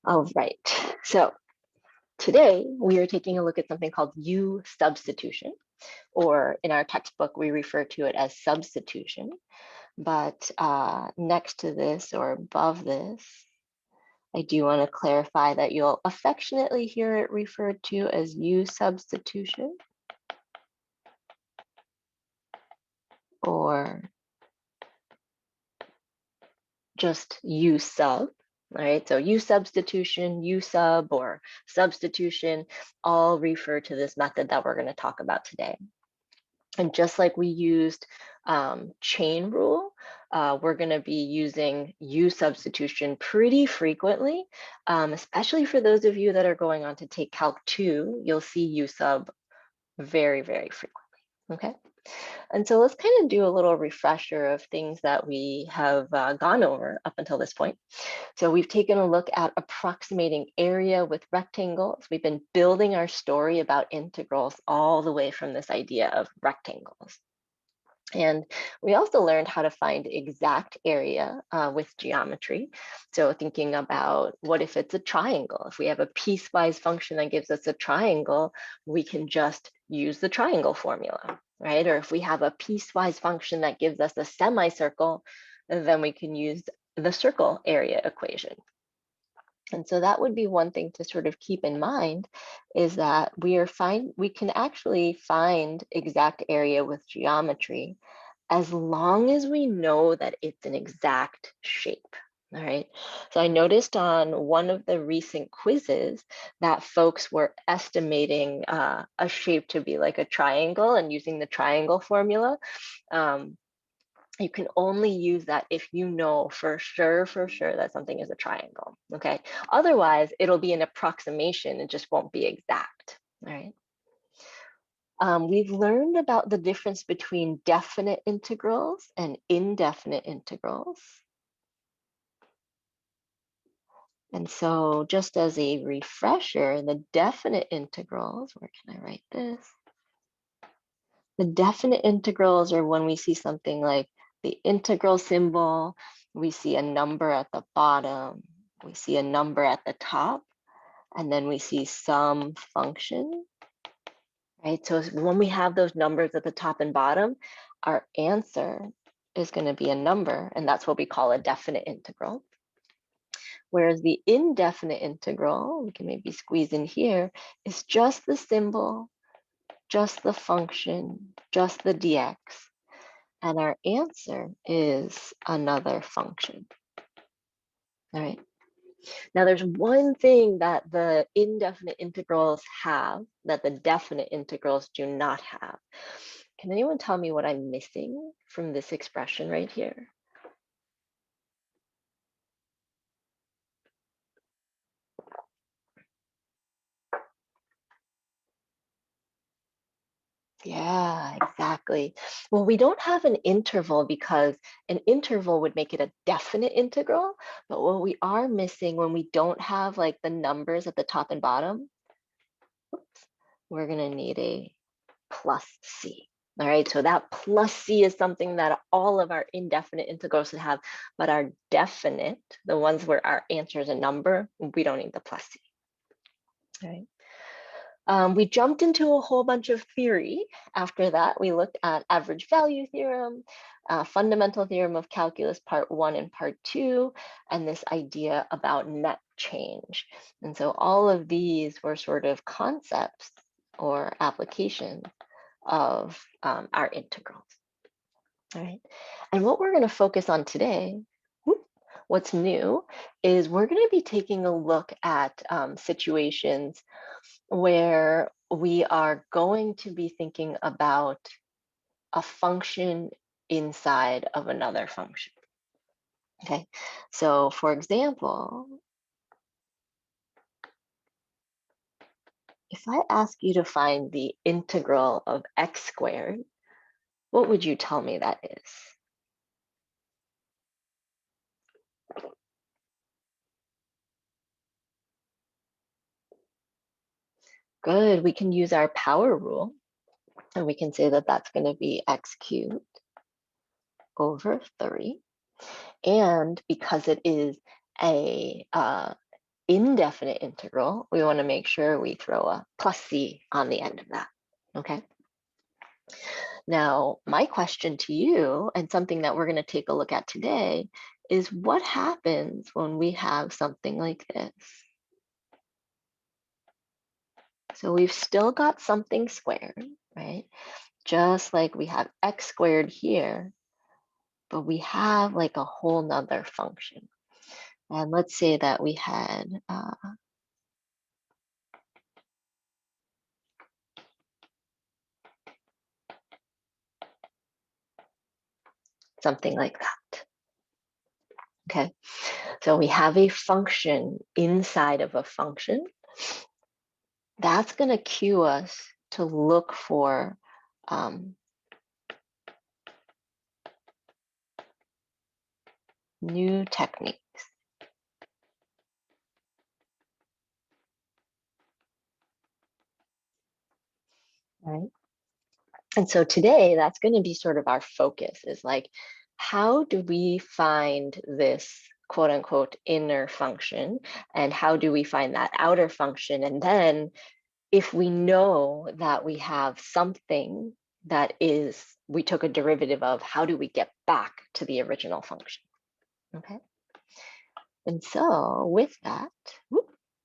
All right, so today we are taking a look at something called U substitution, or in our textbook, we refer to it as substitution. But next to this or above this, I do want to clarify that you'll affectionately hear it referred to as U substitution or just U sub. All right, so U substitution, U sub, or substitution all refer to this method that we're going to talk about today. And just like we used chain rule, we're going to be using U substitution pretty frequently, especially for those of you that are going on to take Calc 2, you'll see U sub very, very frequently, okay? And so let's kind of do a little refresher of things that we have gone over up until this point. So we've taken a look at approximating area with rectangles. We've been building our story about integrals all the way from this idea of rectangles. And we also learned how to find exact area with geometry. So thinking about what if it's a triangle? If we have a piecewise function that gives us a triangle, we can just use the triangle formula, right? Or if we have a piecewise function that gives us a semicircle, then we can use the circle area equation. And so that would be one thing to sort of keep in mind, is that we can actually find exact area with geometry as long as we know that it's an exact shape. All right. So I noticed on one of the recent quizzes that folks were estimating a shape to be like a triangle and using the triangle formula. You can only use that if you know for sure that something is a triangle, okay? Otherwise, it'll be an approximation, it just won't be exact, all right? We've learned about the difference between definite integrals and indefinite integrals. And so just as a refresher, the definite integrals, where can I write this? The definite integrals are when we see something like the integral symbol, we see a number at the bottom, we see a number at the top, and then we see some function, right? So when we have those numbers at the top and bottom, our answer is going to be a number, and that's what we call a definite integral. Whereas the indefinite integral, we can maybe squeeze in here, is just the symbol, just the function, just the dx. And our answer is another function. All right. Now there's one thing that the indefinite integrals have that the definite integrals do not have. Can anyone tell me what I'm missing from this expression right here? Yeah, exactly. Well, we don't have an interval because an interval would make it a definite integral, but what we are missing when we don't have like the numbers at the top and bottom, oops, we're gonna need a plus c. All right, so that plus c is something that all of our indefinite integrals should have, but our definite, the ones where our answer is a number, we don't need the plus c. All right. We jumped into a whole bunch of theory. After that, we looked at average value theorem, fundamental theorem of calculus part 1 and part 2, and this idea about net change. And so all of these were sort of concepts or applications of our integrals. All right. And what we're going to focus on today, what's new, is we're going to be taking a look at situations where we are going to be thinking about a function inside of another function. Okay, so for example, if I ask you to find the integral of x squared, what would you tell me that is? Good, we can use our power rule, and we can say that that's going to be x cubed over 3. And because it is a indefinite integral, we want to make sure we throw a plus c on the end of that, okay? Now, my question to you, and something that we're going to take a look at today, is what happens when we have something like this? So we've still got something squared, right? Just like we have x squared here, but we have like a whole nother function. And let's say that we had something like that. Okay, so we have a function inside of a function. That's going to cue us to look for new techniques. Right. And so today, that's going to be sort of our focus, is like, how do we find this quote unquote inner function? And how do we find that outer function? And then if we know that we have something that is, we took a derivative of, how do we get back to the original function? Okay. And so with that,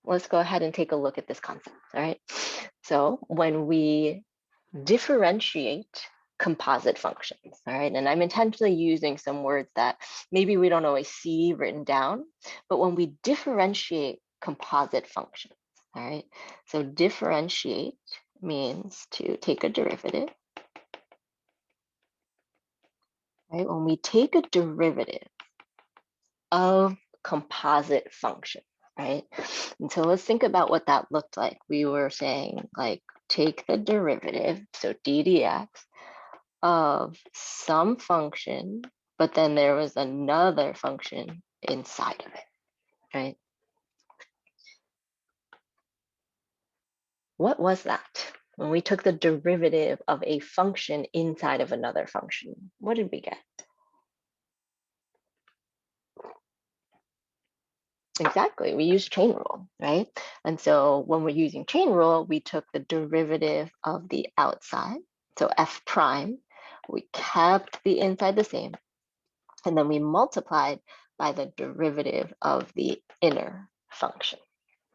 let's go ahead and take a look at this concept, all right? So when we differentiate composite functions, all right? And I'm intentionally using some words that maybe we don't always see written down, but when we differentiate composite functions, all right? So differentiate means to take a derivative, right? When we take a derivative of composite function, right? And so let's think about what that looked like. We were saying like take the derivative, so d dx, of some function, but then there was another function inside of it, right? What was that? When we took the derivative of a function inside of another function, what did we get? Exactly, we use chain rule, right? And so when we're using chain rule, we took the derivative of the outside, so f prime, we kept the inside the same, and then we multiplied by the derivative of the inner function,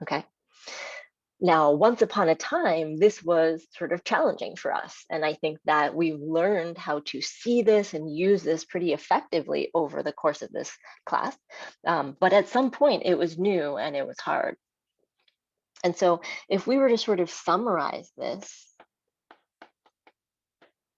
okay? Now, once upon a time, this was sort of challenging for us. And I think that we've learned how to see this and use this pretty effectively over the course of this class. But at some point, it was new and it was hard. And so if we were to sort of summarize this,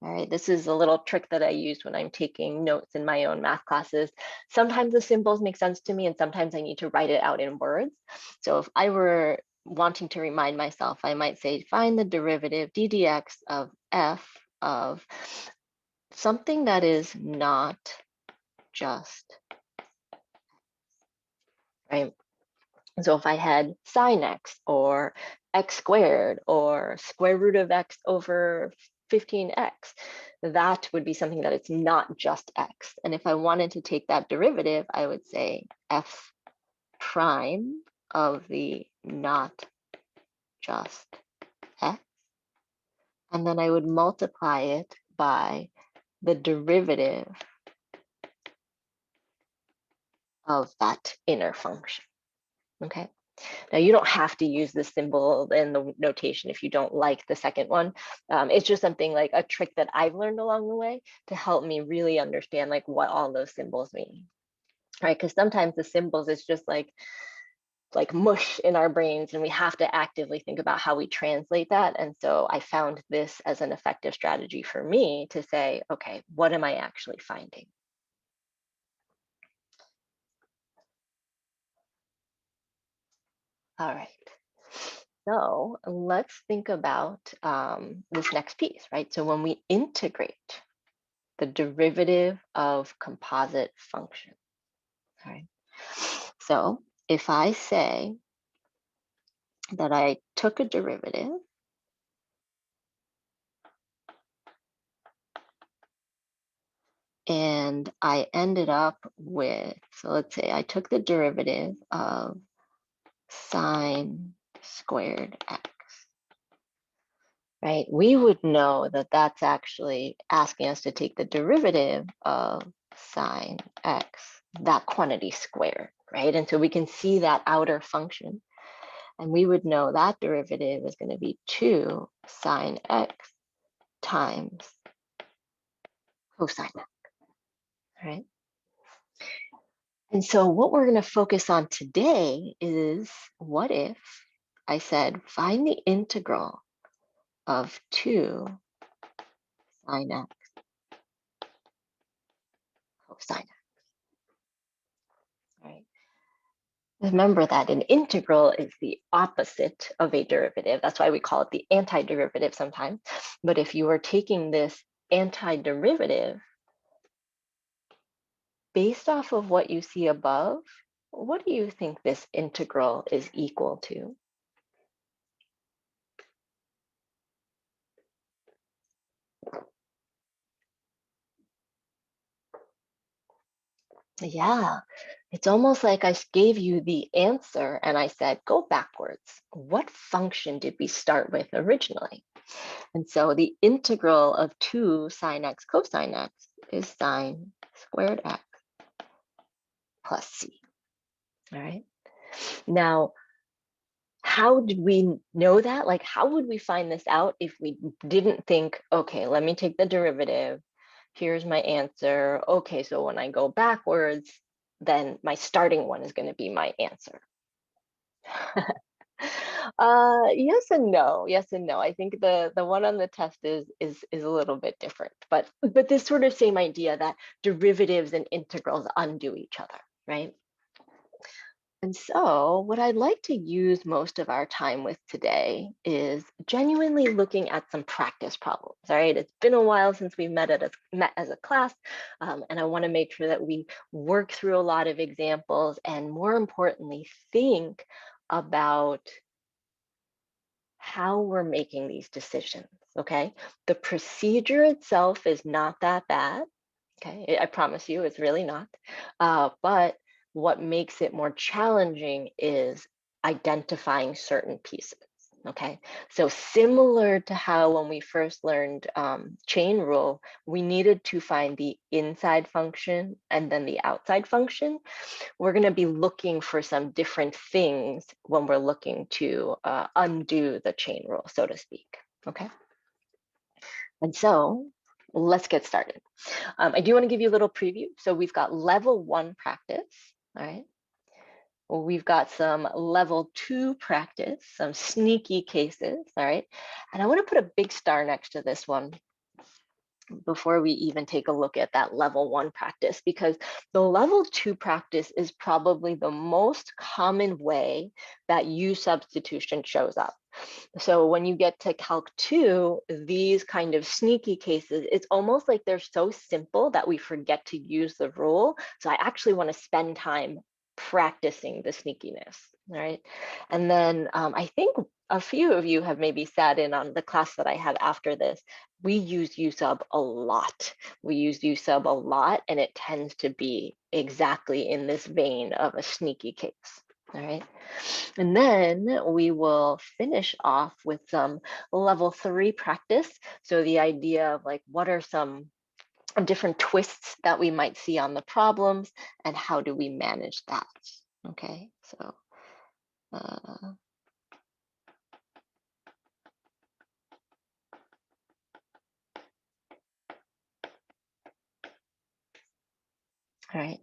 all right, this is a little trick that I use when I'm taking notes in my own math classes. Sometimes the symbols make sense to me and sometimes I need to write it out in words. So if I were wanting to remind myself, I might say, find the derivative d dx of f of something that is not just, right? So if I had sine x or x squared or square root of x over 15x, that would be something that it's not just x. And if I wanted to take that derivative, I would say f prime of the not just x. And then I would multiply it by the derivative of that inner function, okay? Now, you don't have to use the symbol and the notation if you don't like the second one. It's just something like a trick that I've learned along the way to help me really understand like what all those symbols mean, right? Because sometimes the symbols is just like mush in our brains and we have to actively think about how we translate that. And so I found this as an effective strategy for me to say, okay, what am I actually finding? All right. So let's think about this next piece, right? So when we integrate the derivative of composite functions, right? So if I say that I took a derivative and I ended up with, so let's say I took the derivative of sine squared x, right? We would know that that's actually asking us to take the derivative of sine x, that quantity squared, right? And so we can see that outer function. And we would know that derivative is going to be 2 sine x times cosine x, right? And so what we're going to focus on today is, what if I said, find the integral of 2 sine x cosine x, right? Remember that an integral is the opposite of a derivative. That's why we call it the antiderivative sometimes. But if you are taking this antiderivative based off of what you see above, what do you think this integral is equal to? Yeah, it's almost like I gave you the answer and I said, go backwards. What function did we start with originally? And so the integral of 2 sine x cosine x is sine squared x plus c, all right? Now, how did we know that? Like, how would we find this out if we didn't think, okay, let me take the derivative. Here's my answer. Okay, so when I go backwards, then my starting one is going to be my answer. Yes and no. Yes and no. I think the one on the test is a little bit different, but this sort of same idea that derivatives and integrals undo each other, right? And so what I'd like to use most of our time with today is genuinely looking at some practice problems, all right? It's been a while since we met as a class, and I wanna make sure that we work through a lot of examples and, more importantly, think about how we're making these decisions, okay? The procedure itself is not that bad, okay? I promise you, it's really not. But what makes it more challenging is identifying certain pieces, okay? So similar to how when we first learned chain rule, we needed to find the inside function and then the outside function. We're going to be looking for some different things when we're looking to undo the chain rule, so to speak, okay? And so let's get started. I do want to give you a little preview. So we've got level 1 practice, all right? Well, we've got some level 2 practice, some sneaky cases, all right? And I want to put a big star next to this one before we even take a look at that level 1 practice, because the level 2 practice is probably the most common way that U substitution shows up. So when you get to Calc 2, these kind of sneaky cases, it's almost like they're so simple that we forget to use the rule. So I actually want to spend time practicing the sneakiness, right? And then I think a few of you have maybe sat in on the class that I have after this. We use USub a lot. We use USub a lot, and it tends to be exactly in this vein of a sneaky case, all right? And then we will finish off with some level 3 practice. So the idea of like, what are some different twists that we might see on the problems and how do we manage that? Okay, so all right.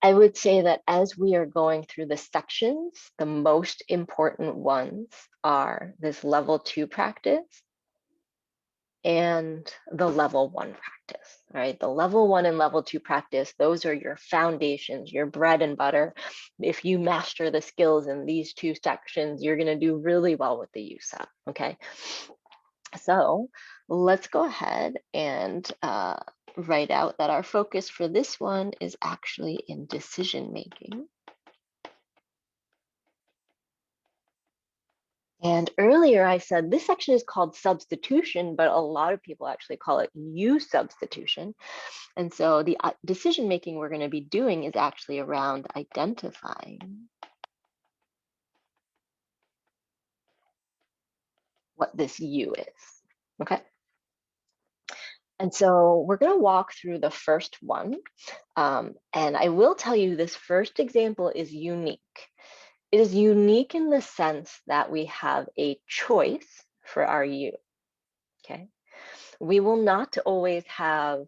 I would say that as we are going through the sections, the most important ones are this level 2 practice and the level 1 practice, right? The level 1 and level 2 practice, those are your foundations, your bread and butter. If you master the skills in these 2 sections, you're gonna do really well with the USAP, okay? So let's go ahead and write out that our focus for this one is actually in decision making. And earlier I said this section is called substitution, but a lot of people actually call it U substitution. And so the decision making we're going to be doing is actually around identifying what this u is, okay? And so we're going to walk through the first one. And I will tell you this first example is unique. It is unique in the sense that we have a choice for our u, okay? We will not always have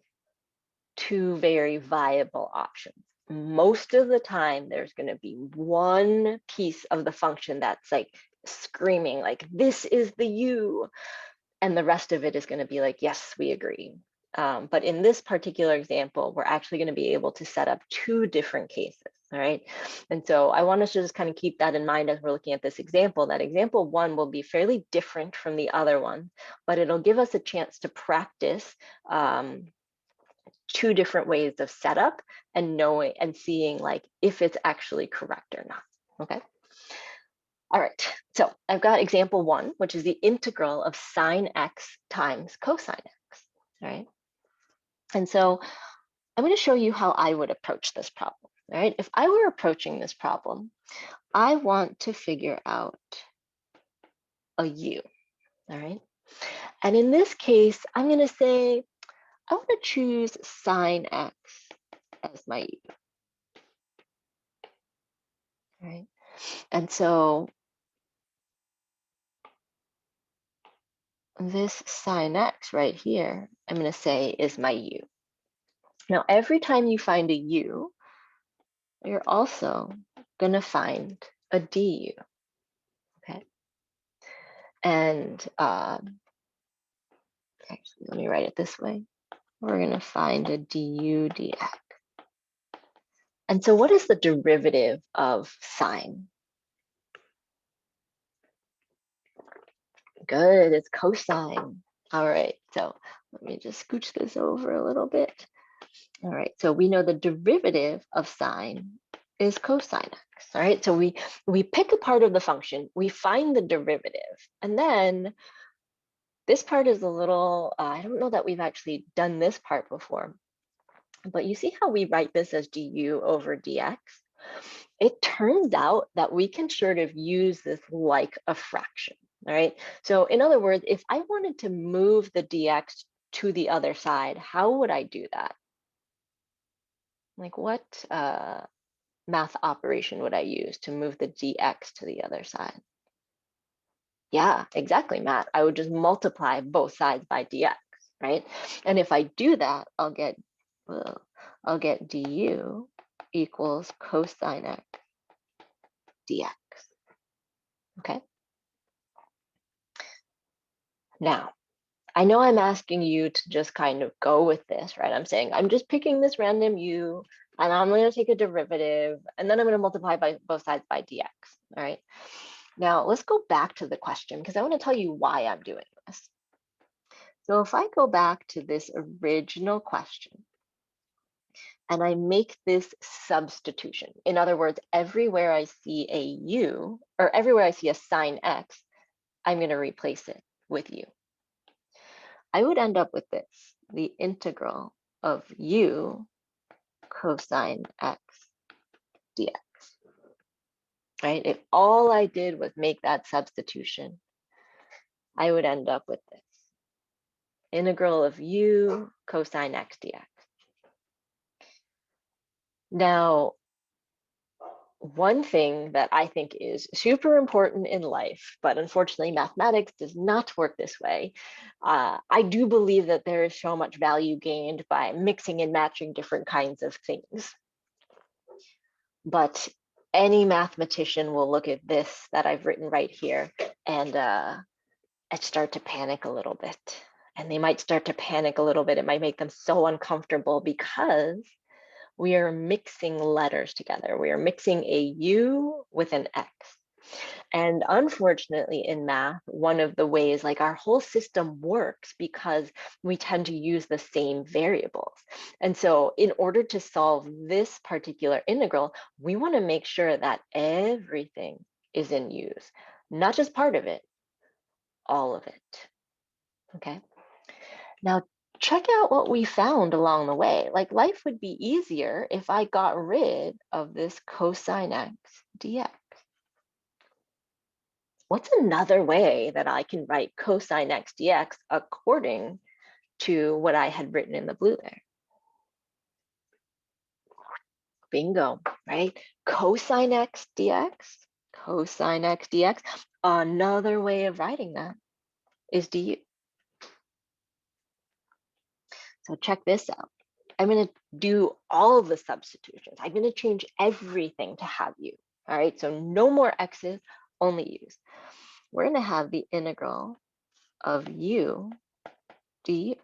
two very viable options. Most of the time, there's going to be one piece of the function that's like screaming, like, this is the u, and the rest of it is going to be like, yes, we agree. But in this particular example, we're actually going to be able to set up two different cases, all right? And so I want us to just kind of keep that in mind as we're looking at this example, that example one will be fairly different from the other one, but it'll give us a chance to practice two different ways of setup and knowing and seeing like if it's actually correct or not, okay? All right, so I've got example one, which is the integral of sine x times cosine x, all right? And so I'm going to show you how I would approach this problem, all right? If I were approaching this problem, I want to figure out a u, all right? And in this case, I'm going to say, I want to choose sine x as my u, all right? And so this sine x right here, I'm going to say is my u. Now, every time you find a u, you're also going to find a du, okay? And actually, let me write it this way. We're going to find a du dx. And so what is the derivative of sine? Good, it's cosine. All right, so let me just scooch this over a little bit. All right, so we know the derivative of sine is cosine x. All right, so we pick a part of the function, we find the derivative, and then this part is a little, I don't know that we've actually done this part before, but you see how we write this as du over dx? It turns out that we can sort of use this like a fraction, all right? So in other words, if I wanted to move the dx to the other side, how would I do that? Like what math operation would I use to move the dx to the other side? Yeah, exactly, Matt. I would just multiply both sides by dx, right? And if I do that, I'll get du equals cosine x dx, okay? Now, I know I'm asking you to just kind of go with this, right? I'm saying I'm just picking this random u, and I'm going to take a derivative, and then I'm going to multiply by both sides by dx, all right? Now, let's go back to the question, because I want to tell you why I'm doing this. So if I go back to this original question, and I make this substitution, in other words, everywhere I see a u, or everywhere I see a sine x, I'm going to replace it with u. I would end up with this, the integral of u cosine x dx, right? If all I did was make that substitution, I would end up with this, integral of u cosine x dx. Now, one thing that I think is super important in life, but unfortunately mathematics does not work this way. I do believe that there is so much value gained by mixing and matching different kinds of things. But any mathematician will look at this that I've written right here and start to panic a little bit. And they might start to panic a little bit. It might make them so uncomfortable because we are mixing letters together. We are mixing a u with an x. And unfortunately in math, one of the ways like our whole system works because we tend to use the same variables. And so in order to solve this particular integral, we want to make sure that everything is in use, not just part of it, all of it, okay? Now, check out what we found along the way. Like life would be easier if I got rid of this cosine x dx. what's another way that I can write cosine x dx according to what I had written in the blue there? Bingo, right? Cosine x dx, cosine x dx. Another way of writing that is du. So check this out. I'm going to do all the substitutions. I'm going to change everything to have u. All right, so no more x's, only u's. We're going to have the integral of u du.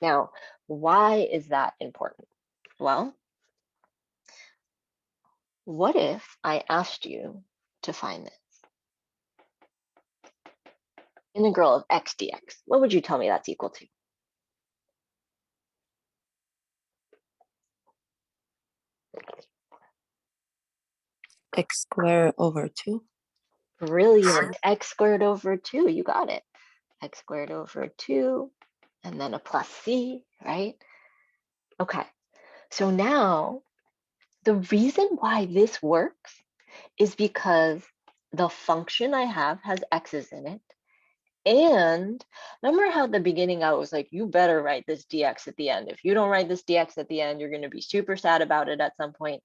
Now, why is that important? Well, what if I asked you to find this? Integral of x dx. What would you tell me that's equal to? X squared over 2. Brilliant. X squared over 2. You got it. X squared over 2, and then a plus c, right? Okay. So now, the reason why this works is because the function I have has x's in it. And remember how at the beginning I was like, you better write this dx at the end. If you don't write this dx at the end, you're going to be super sad about it at some point.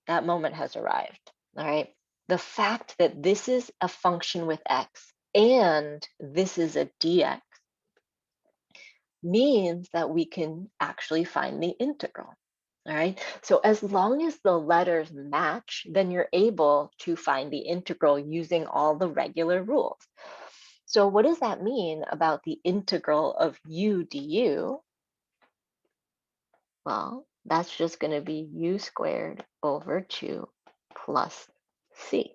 That moment has arrived. All right. The fact that this is a function with x and this is a dx means that we can actually find the integral. All right, so as long as the letters match, then you're able to find the integral using all the regular rules. So what does that mean about the integral of u du? Well, that's just going to be u squared over 2 plus c.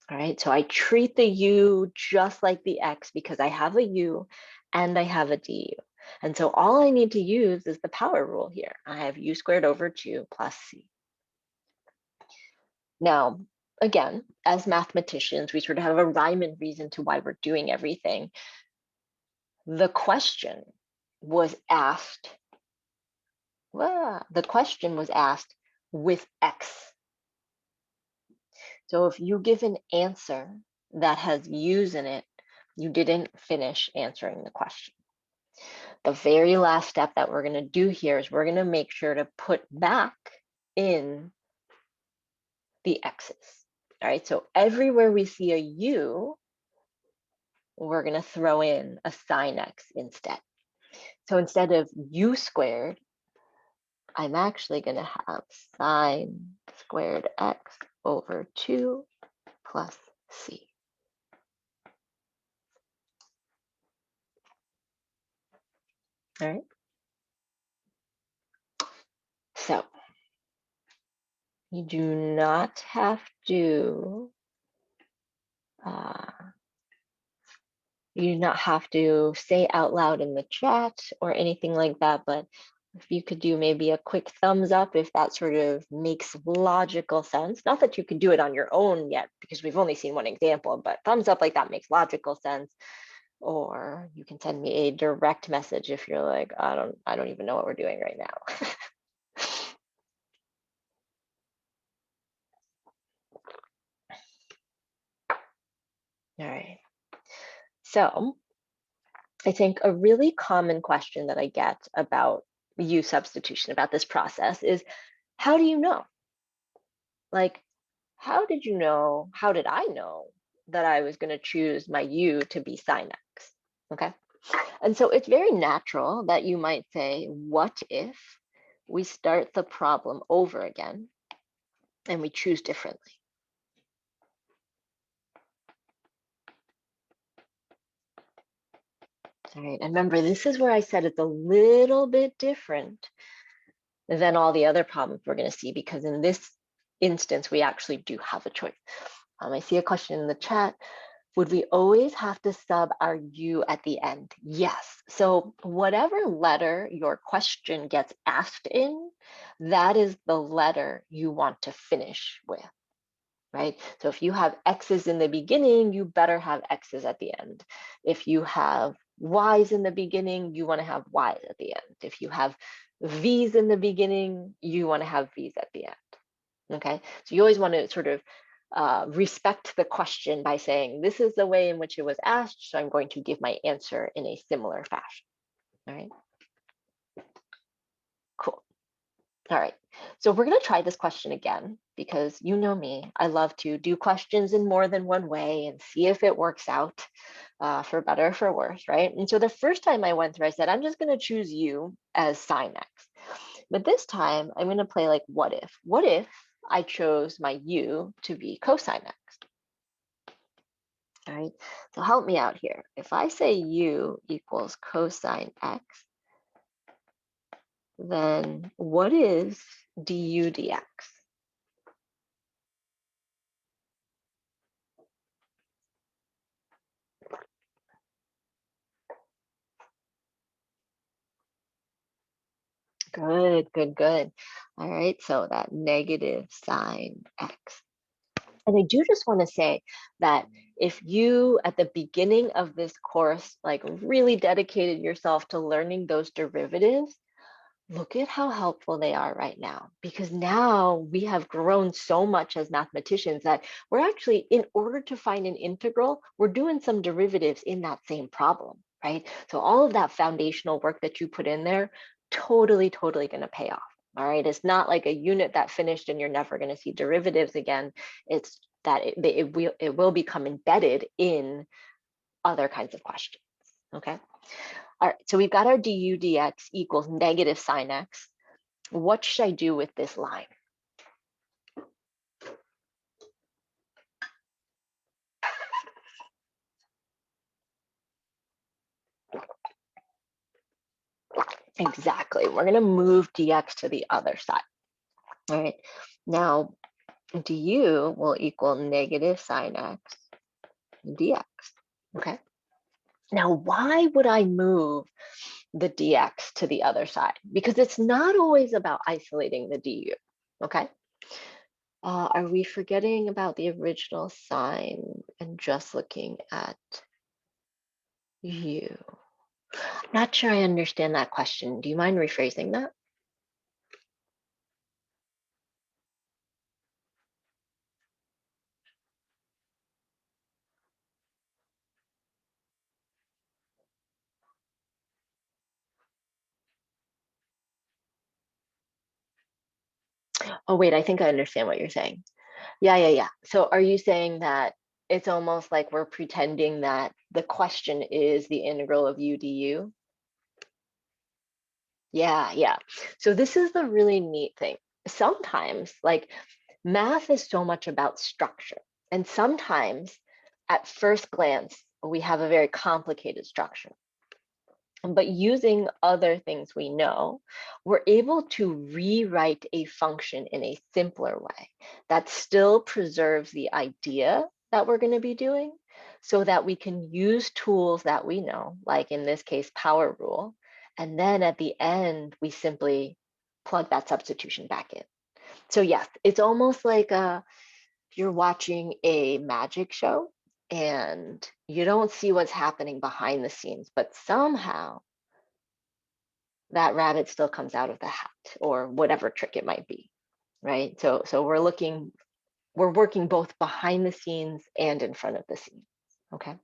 All right, so I treat the u just like the x because I have a u and I have a du. And so all I need to use is the power rule here. I have u squared over 2 plus c. Now, again, as mathematicians, we sort of have a rhyme and reason to why we're doing everything. The question was asked, with x. So if you give an answer that has u's in it, you didn't finish answering the question. The very last step that we're going to do here is we're going to make sure to put back in the x's. All right, so everywhere we see a u, we're going to throw in a sine x instead. So instead of u squared, I'm actually going to have sine squared x over 2 plus c. All right. So you do not have to say out loud in the chat or anything like that, but if you could do maybe a quick thumbs up if that sort of makes logical sense. Not that you can do it on your own yet, because we've only seen one example, but thumbs up like that makes logical sense. Or you can send me a direct message if you're like, I don't even know what we're doing right now. All right. So I think a really common question that I get about u substitution, about this process, is how do you know? Like, how did I know that I was going to choose my u to be sine x? Okay. And so it's very natural that you might say, what if we start the problem over again and we choose differently? All right, and remember, this is where I said it's a little bit different than all the other problems we're going to see, because in this instance, we actually do have a choice. I see a question in the chat. Would we always have to sub our u at the end? Yes. So whatever letter your question gets asked in, that is the letter you want to finish with, right? So if you have x's in the beginning, you better have x's at the end. If you have y's in the beginning, you want to have y's at the end. If you have v's in the beginning, you want to have v's at the end. Okay, so you always want to sort of respect the question by saying, this is the way in which it was asked, so I'm going to give my answer in a similar fashion. All right, cool. All right, so we're going to try this question again, because you know me, I love to do questions in more than one way and see if it works out for better or for worse, right? And so the first time I went through, I said, I'm just going to choose u as sine x. But this time I'm going to play like what if. What if I chose my u to be cosine x? All right, so help me out here. If I say u equals cosine x, then what is du dx? Good, good, good. All right, so that negative sine x. And I do just want to say that if you, at the beginning of this course, like really dedicated yourself to learning those derivatives, look at how helpful they are right now, because now we have grown so much as mathematicians that we're actually, in order to find an integral, we're doing some derivatives in that same problem, right? So all of that foundational work that you put in there, totally going to pay off. All right, it's not like a unit that finished and you're never going to see derivatives again. It's that it will become embedded in other kinds of questions. Okay. All right, so we've got our du dx equals negative sine x. What should I do with this line? Exactly, we're going to move dx to the other side. All right, now du will equal negative sine x dx. Okay, now why would I move the dx to the other side? Because it's not always about isolating the du. Okay, are we forgetting about the original sign and just looking at u? Not sure I understand that question. Do you mind rephrasing that? Oh, wait, I think I understand what you're saying. Yeah. So are you saying that it's almost like we're pretending that the question is the integral of u du? Yeah. So this is the really neat thing. Sometimes, like, math is so much about structure. And sometimes, at first glance, we have a very complicated structure. But using other things we know, we're able to rewrite a function in a simpler way that still preserves the idea that we're going to be doing, so that we can use tools that we know, like in this case, power rule. And then at the end, we simply plug that substitution back in. So yes, it's almost like you're watching a magic show and you don't see what's happening behind the scenes, but somehow that rabbit still comes out of the hat, or whatever trick it might be, right? So we're working both behind the scenes and in front of the scenes. Okay,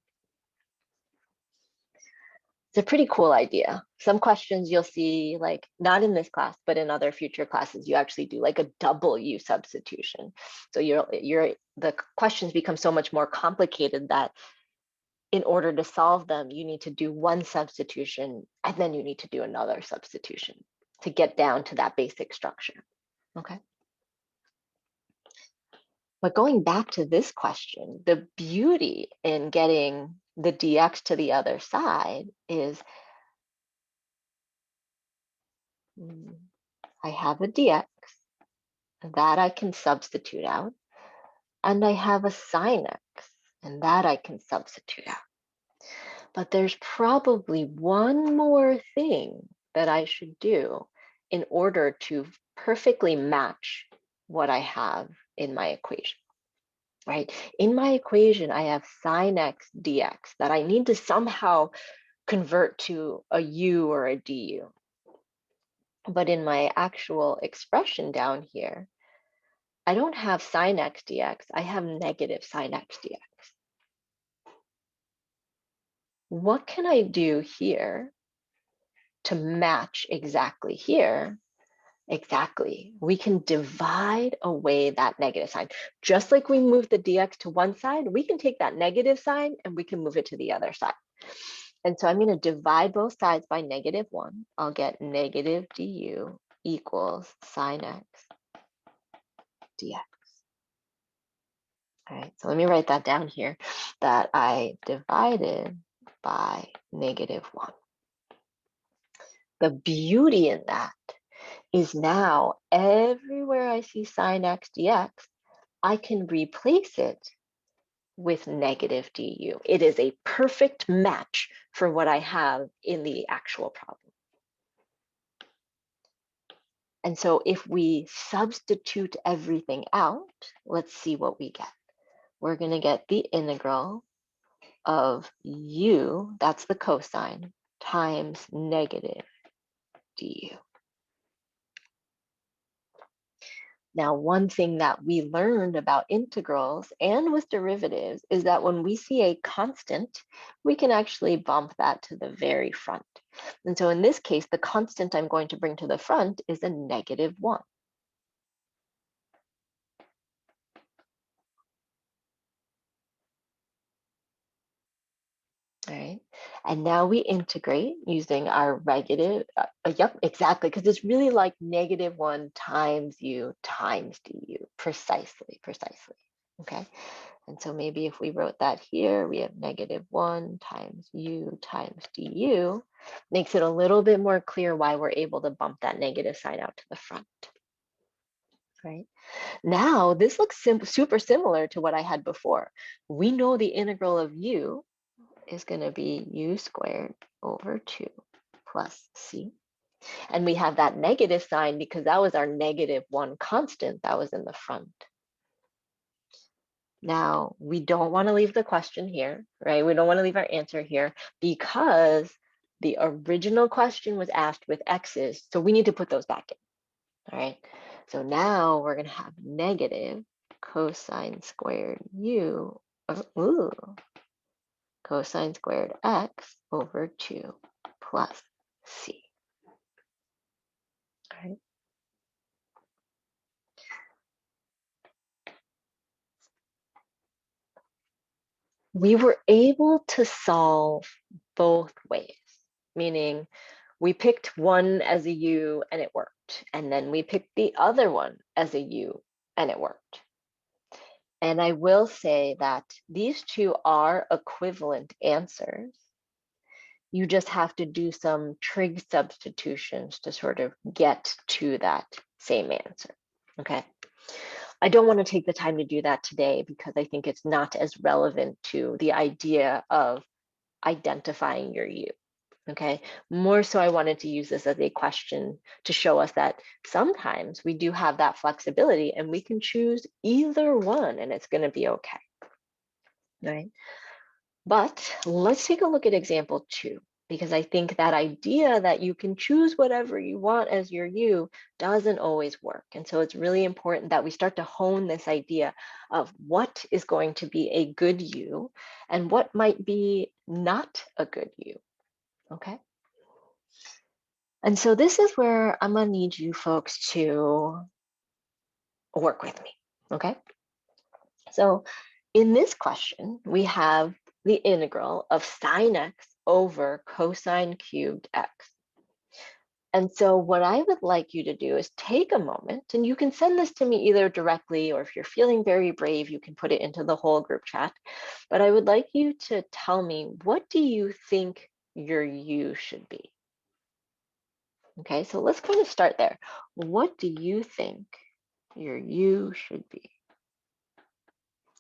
it's a pretty cool idea. Some questions you'll see, like not in this class, but in other future classes, you actually do like a double U substitution. So the questions become so much more complicated that in order to solve them, you need to do one substitution and then you need to do another substitution to get down to that basic structure. Okay. But going back to this question, the beauty in getting the dx to the other side is I have a dx that I can substitute out, and I have a sine x, and that I can substitute out. But there's probably one more thing that I should do in order to perfectly match what I have in my equation, right? In my equation, I have sine x dx that I need to somehow convert to a u or a du. But in my actual expression down here, I don't have sine x dx, I have negative sine x dx. What can I do here to match exactly here? Exactly. We can divide away that negative sign. Just like we move the dx to one side, we can take that negative sign and we can move it to the other side. And so I'm going to divide both sides by -1. I'll get negative du equals sine x dx. All right, so let me write that down here, that I divided by -1. The beauty in that is now everywhere I see sine x dx, I can replace it with negative du. It is a perfect match for what I have in the actual problem. And so if we substitute everything out, let's see what we get. We're going to get the integral of u, that's the cosine, times negative du. Now, one thing that we learned about integrals and with derivatives is that when we see a constant, we can actually bump that to the very front. And so in this case, the constant I'm going to bring to the front is a -1. All right, and now we integrate using our regular, yep, exactly, because it's really like -1 times u times du, precisely, okay? And so maybe if we wrote that here, we have -1 times u times du, makes it a little bit more clear why we're able to bump that negative sign out to the front, right? Now, this looks super similar to what I had before. We know the integral of u is going to be u squared over 2 plus c. And we have that negative sign because that was our -1 constant that was in the front. Now, we don't want to leave the question here, right? We don't want to leave our answer here because the original question was asked with x's, so we need to put those back in, all right? So now we're going to have negative cosine squared u, cosine squared x over 2 plus c. All right. We were able to solve both ways, meaning we picked one as a u and it worked, and then we picked the other one as a u and it worked. And I will say that these two are equivalent answers. You just have to do some trig substitutions to sort of get to that same answer, okay? I don't want to take the time to do that today because I think it's not as relevant to the idea of identifying your u, okay? More so I wanted to use this as a question to show us that sometimes we do have that flexibility and we can choose either one and it's going to be okay, right? But let's take a look at example 2, because I think that idea that you can choose whatever you want as your u doesn't always work. And so it's really important that we start to hone this idea of what is going to be a good u and what might be not a good u, okay? And so this is where I'm gonna need you folks to work with me, okay? So in this question, we have the integral of sine x over cosine cubed x. And so what I would like you to do is take a moment, and you can send this to me either directly, or if you're feeling very brave, you can put it into the whole group chat. But I would like you to tell me, what do you think your u should be? Okay, so let's kind of start there. What do you think your u should be?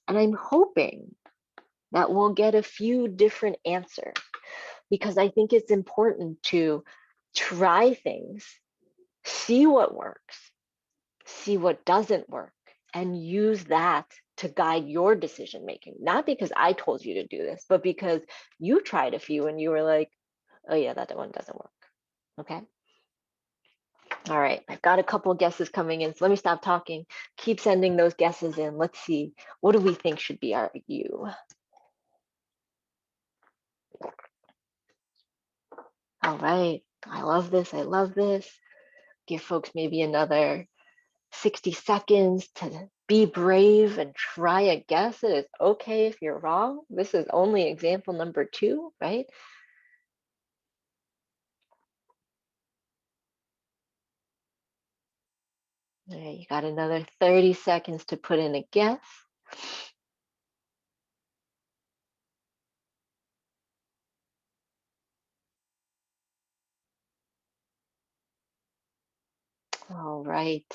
And I'm hoping that we'll get a few different answers, because I think it's important to try things, see what works, see what doesn't work, and use that to guide your decision making. Not because I told you to do this, but because you tried a few and you were like, oh yeah, that one doesn't work. Okay. All right, I've got a couple guesses coming in, so let me stop talking. Keep sending those guesses in. Let's see, what do we think should be our U? All right, I love this, I love this. Give folks maybe another 60 seconds to be brave and try a guess. It is okay if you're wrong. This is only example number 2, right? All right, you got another 30 seconds to put in a guess. All right.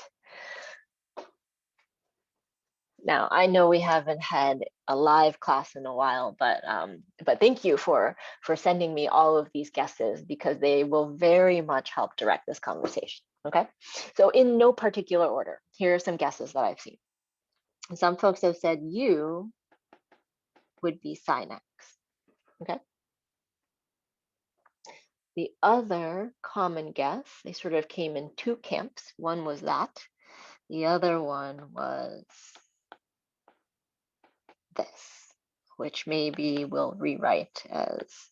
Now, I know we haven't had a live class in a while, but thank you for sending me all of these guesses, because they will very much help direct this conversation. Okay, so in no particular order, here are some guesses that I've seen. Some folks have said U would be sin x. Okay. The other common guess, they sort of came in 2 camps. One was that. The other one was this, which maybe we'll rewrite as this.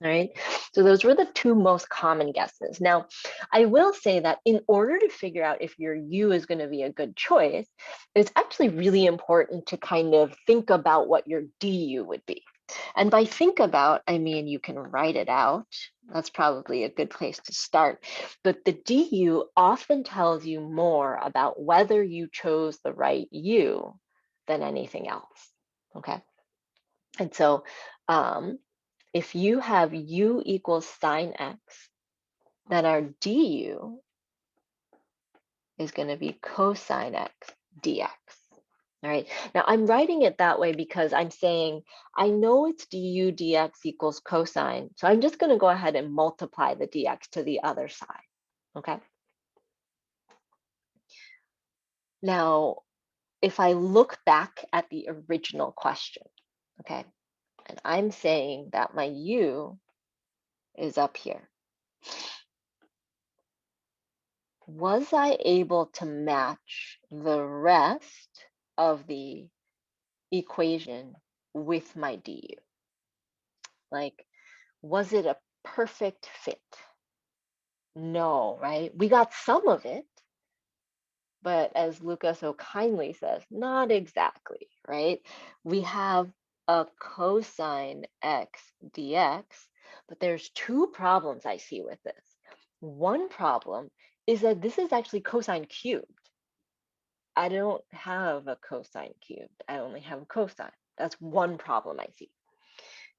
All right, so those were the 2 most common guesses. Now, I will say that in order to figure out if your U is going to be a good choice, it's actually really important to kind of think about what your DU would be. And by think about, I mean, you can write it out. That's probably a good place to start. But the DU often tells you more about whether you chose the right U than anything else. Okay. And so if you have U equals sin x, then our DU is going to be cosine x dx. All right, now I'm writing it that way because I'm saying, I know it's du dx equals cosine, so I'm just going to go ahead and multiply the dx to the other side, okay? Now, if I look back at the original question, okay, and I'm saying that my u is up here, was I able to match the rest of the equation with my du? Like, was it a perfect fit? No, right? We got some of it, but as Luca so kindly says, not exactly, right? We have a cosine x dx, but there's 2 problems I see with this. One problem is that this is actually cosine cubed. I don't have a cosine cubed. I only have a cosine. That's one problem I see.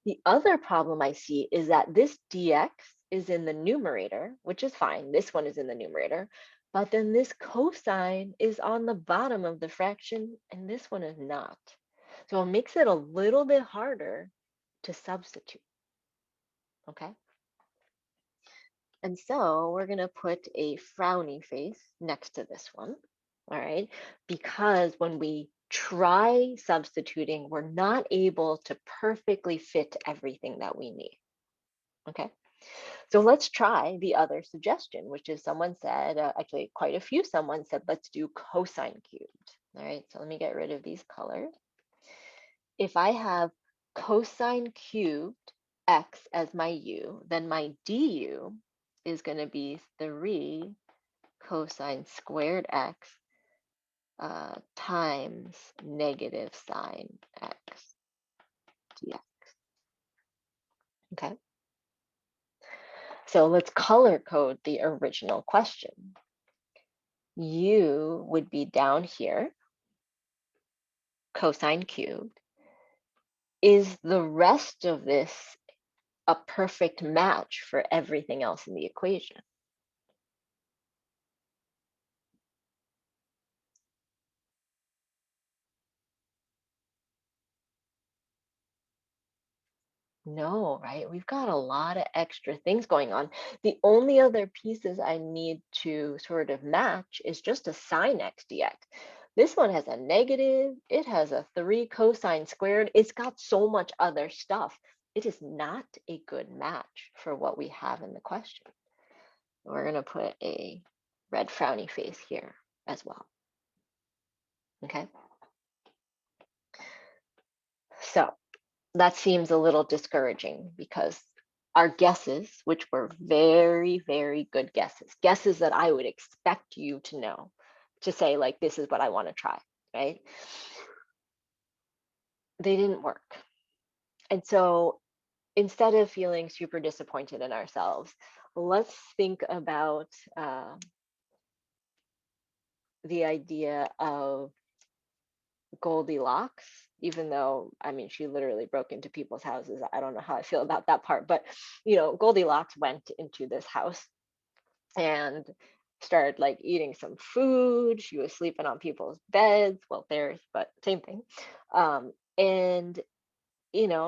The other problem I see is that this dx is in the numerator, which is fine. This one is in the numerator, but then this cosine is on the bottom of the fraction, and this one is not. So it makes it a little bit harder to substitute, okay? And so we're gonna put a frowny face next to this one, all right? Because when we try substituting, we're not able to perfectly fit everything that we need, okay? So let's try the other suggestion, which is someone said, actually quite a few someone said, let's do cosine cubed. All right, so let me get rid of these colors. If I have cosine cubed x as my u, then my du is going to be 3 cosine squared x times negative sine x dx. Okay. So let's color code the original question. U would be down here, cosine cubed. Is the rest of this a perfect match for everything else in the equation? No, right? We've got a lot of extra things going on. The only other pieces I need to sort of match is just a sine x dx. This one has a negative, it has a 3 cosine squared, it's got so much other stuff. it is not a good match for what we have in the question. We're going to put a red frowny face here as well. Okay. So that seems a little discouraging because our guesses, which were very, very good guesses that I would expect you to know, to say, like, this is what I want to try, right? They didn't work. And so instead of feeling super disappointed in ourselves, let's think about the idea of Goldilocks, even though, I mean, she literally broke into people's houses. I don't know how I feel about that part, but Goldilocks went into this house and started like eating some food. She was sleeping on people's beds, well, theirs, but same thing. And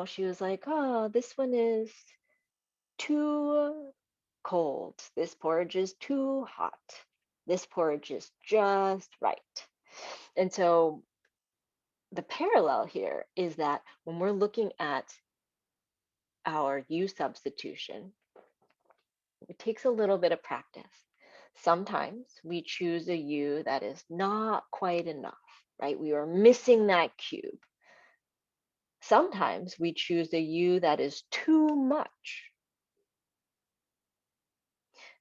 she was like, "Oh, this one is too cold. This porridge is too hot. This porridge is just right." And so the parallel here is that when we're looking at our U substitution, it takes a little bit of practice. Sometimes we choose a U that is not quite enough, right? We are missing that cube. Sometimes we choose a U that is too much.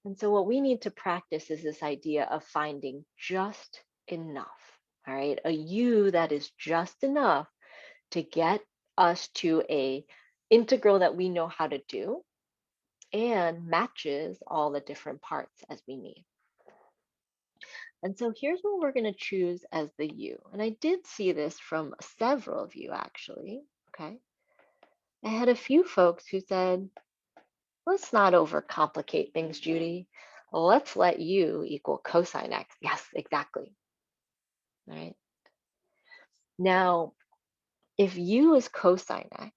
And so what we need to practice is this idea of finding just enough, all right? A U that is just enough to get us to a integral that we know how to do and matches all the different parts as we need. And so here's what we're going to choose as the U. And I did see this from several of you actually, okay? I had a few folks who said, let's not overcomplicate things, Judy. Let's let U equal cosine X. Yes, exactly. All right. Now, if U is cosine X,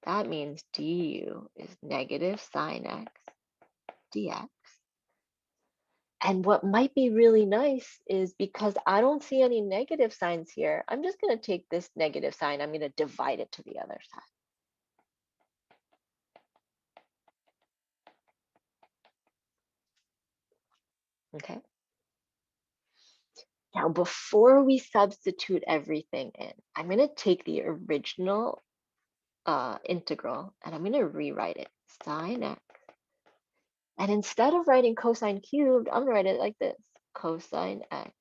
that means du is negative sine X dx. And what might be really nice is because I don't see any negative signs here, I'm just going to take this negative sign, I'm going to divide it to the other side. Okay. Now, before we substitute everything in, I'm going to take the original integral and I'm going to rewrite it, sine x. And instead of writing cosine cubed, I'm going to write it like this, cosine x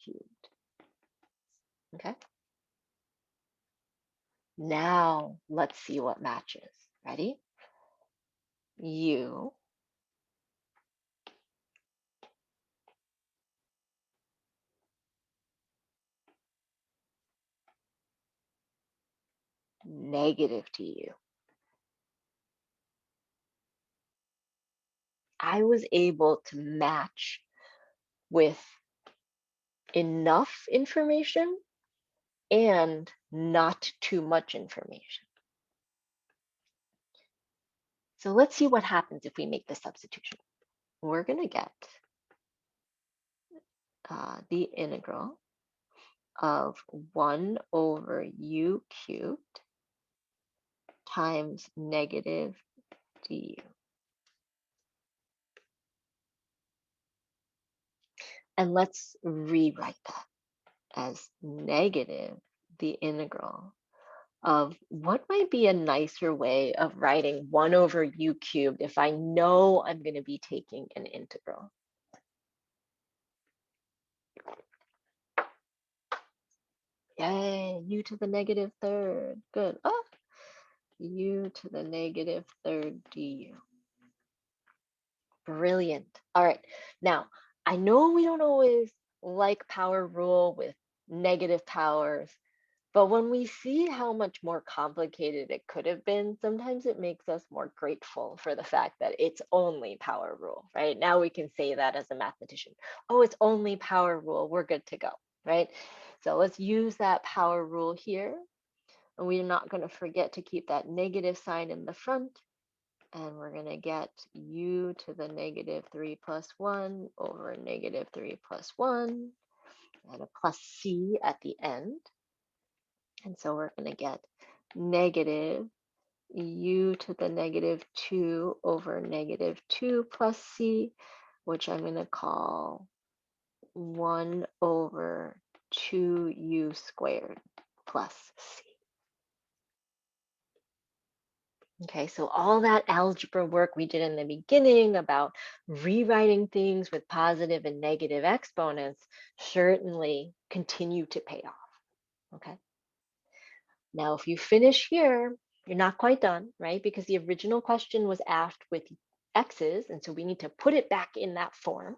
cubed. Okay. Now, let's see what matches. Ready? U negative du. I was able to match with enough information and not too much information. So let's see what happens if we make the substitution. We're going to get the integral of 1 over u cubed times negative du. And let's rewrite that as negative the integral of what might be a nicer way of writing 1 over u cubed if I know I'm going to be taking an integral. Yay, u to the negative third. Good. Oh, u to the negative third du. Brilliant. All right. Now, I know we don't always like power rule with negative powers, but when we see how much more complicated it could have been, sometimes it makes us more grateful for the fact that it's only power rule, right? Now we can say that as a mathematician. Oh, it's only power rule. We're good to go, right? So let's use that power rule here. And we're not going to forget to keep that negative sign in the front. And we're going to get u to the negative 3 plus 1 over negative 3 plus 1 and a plus c at the end. And so we're going to get negative u to the negative 2 over negative 2 plus c, which I'm going to call 1 over 2u squared plus c. Okay, so all that algebra work we did in the beginning about rewriting things with positive and negative exponents certainly continue to pay off. Okay. Now, if you finish here, you're not quite done, right? Because the original question was asked with x's, and so we need to put it back in that form.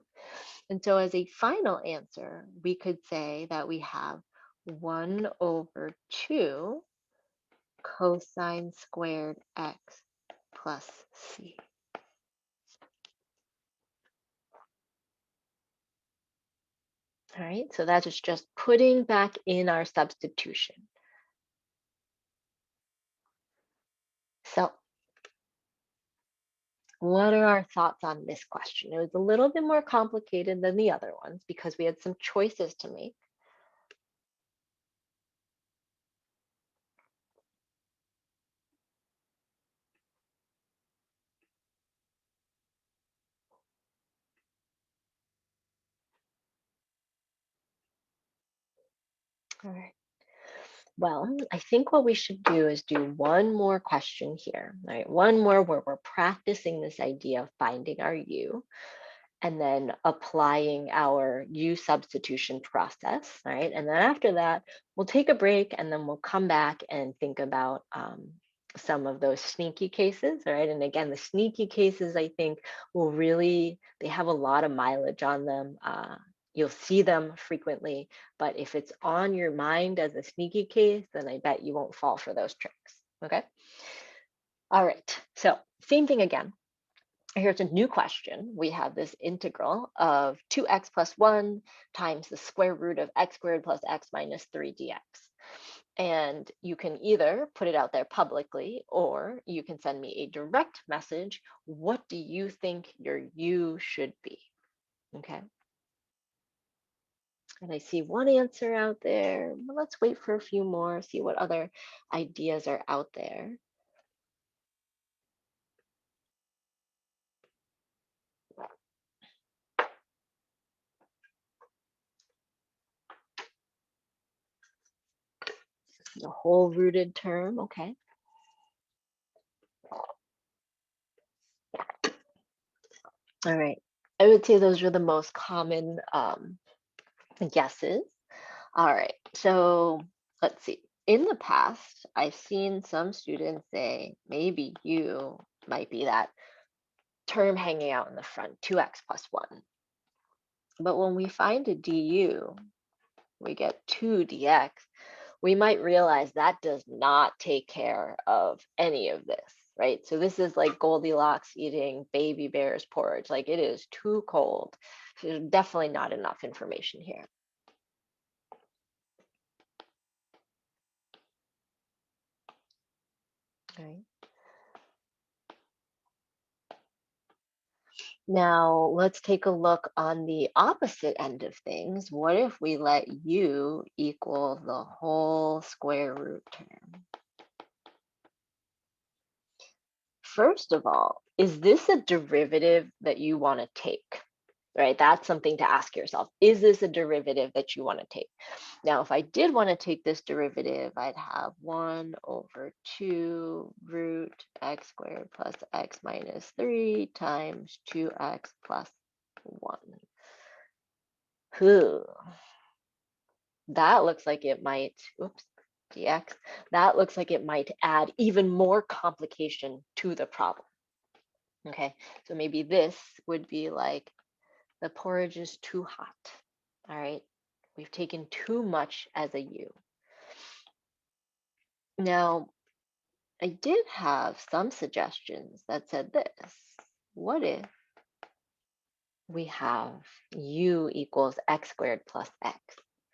And so as a final answer, we could say that we have 1 over 2 cosine squared x plus c. All right, so that is just putting back in our substitution. So what are our thoughts on this question? It was a little bit more complicated than the other ones because we had some choices to make. All right. Well, I think what we should do is do one more question here, right? One more where we're practicing this idea of finding our u and then applying our u substitution process, right? And then after that, we'll take a break and then we'll come back and think about some of those sneaky cases, right? And again, the sneaky cases, I think, will really, they have a lot of mileage on them. You'll see them frequently, but if it's on your mind as a sneaky case, then I bet you won't fall for those tricks, okay? All right, so same thing again. Here's a new question. We have this integral of 2x plus 1 times the square root of x squared plus x minus 3 dx. And you can either put it out there publicly or you can send me a direct message. What do you think your u should be? Okay. And I see one answer out there. Well, let's wait for a few more, see what other ideas are out there. The whole rooted term, okay. All right. I would say those are the most common guesses. All right. So let's see. In the past, I've seen some students say maybe u might be that term hanging out in the front, 2x plus 1. But when we find a du, we get 2 dx. We might realize that does not take care of any of this, right? So this is like Goldilocks eating baby bear's porridge. Like it is too cold. So there's definitely not enough information here. Right. Now let's take a look on the opposite end of things. What if we let u equal the whole square root term? First of all, is this a derivative that you want to take? Right, that's something to ask yourself. Is this a derivative that you want to take? Now, if I did want to take this derivative, I'd have 1 over 2 root x squared plus x minus 3 times 2x plus 1. Ooh, that looks like it might, oops, dx, that looks like it might add even more complication to the problem. Okay, so maybe this would be like the porridge is too hot. All right, we've taken too much as a u. Now, I did have some suggestions that said this. What if we have u equals x squared plus x,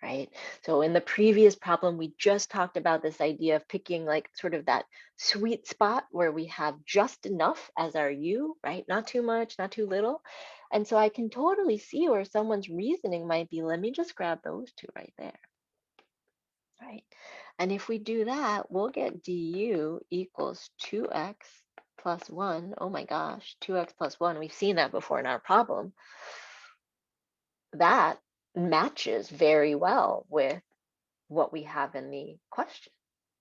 right? So in the previous problem, we just talked about this idea of picking like sort of that sweet spot where we have just enough as our u, right? Not too much, not too little. And so I can totally see where someone's reasoning might be, let me just grab those two right there, right? And if we do that, we'll get du equals 2x plus 1. Oh my gosh, 2x plus 1. We've seen that before in our problem. That matches very well with what we have in the question,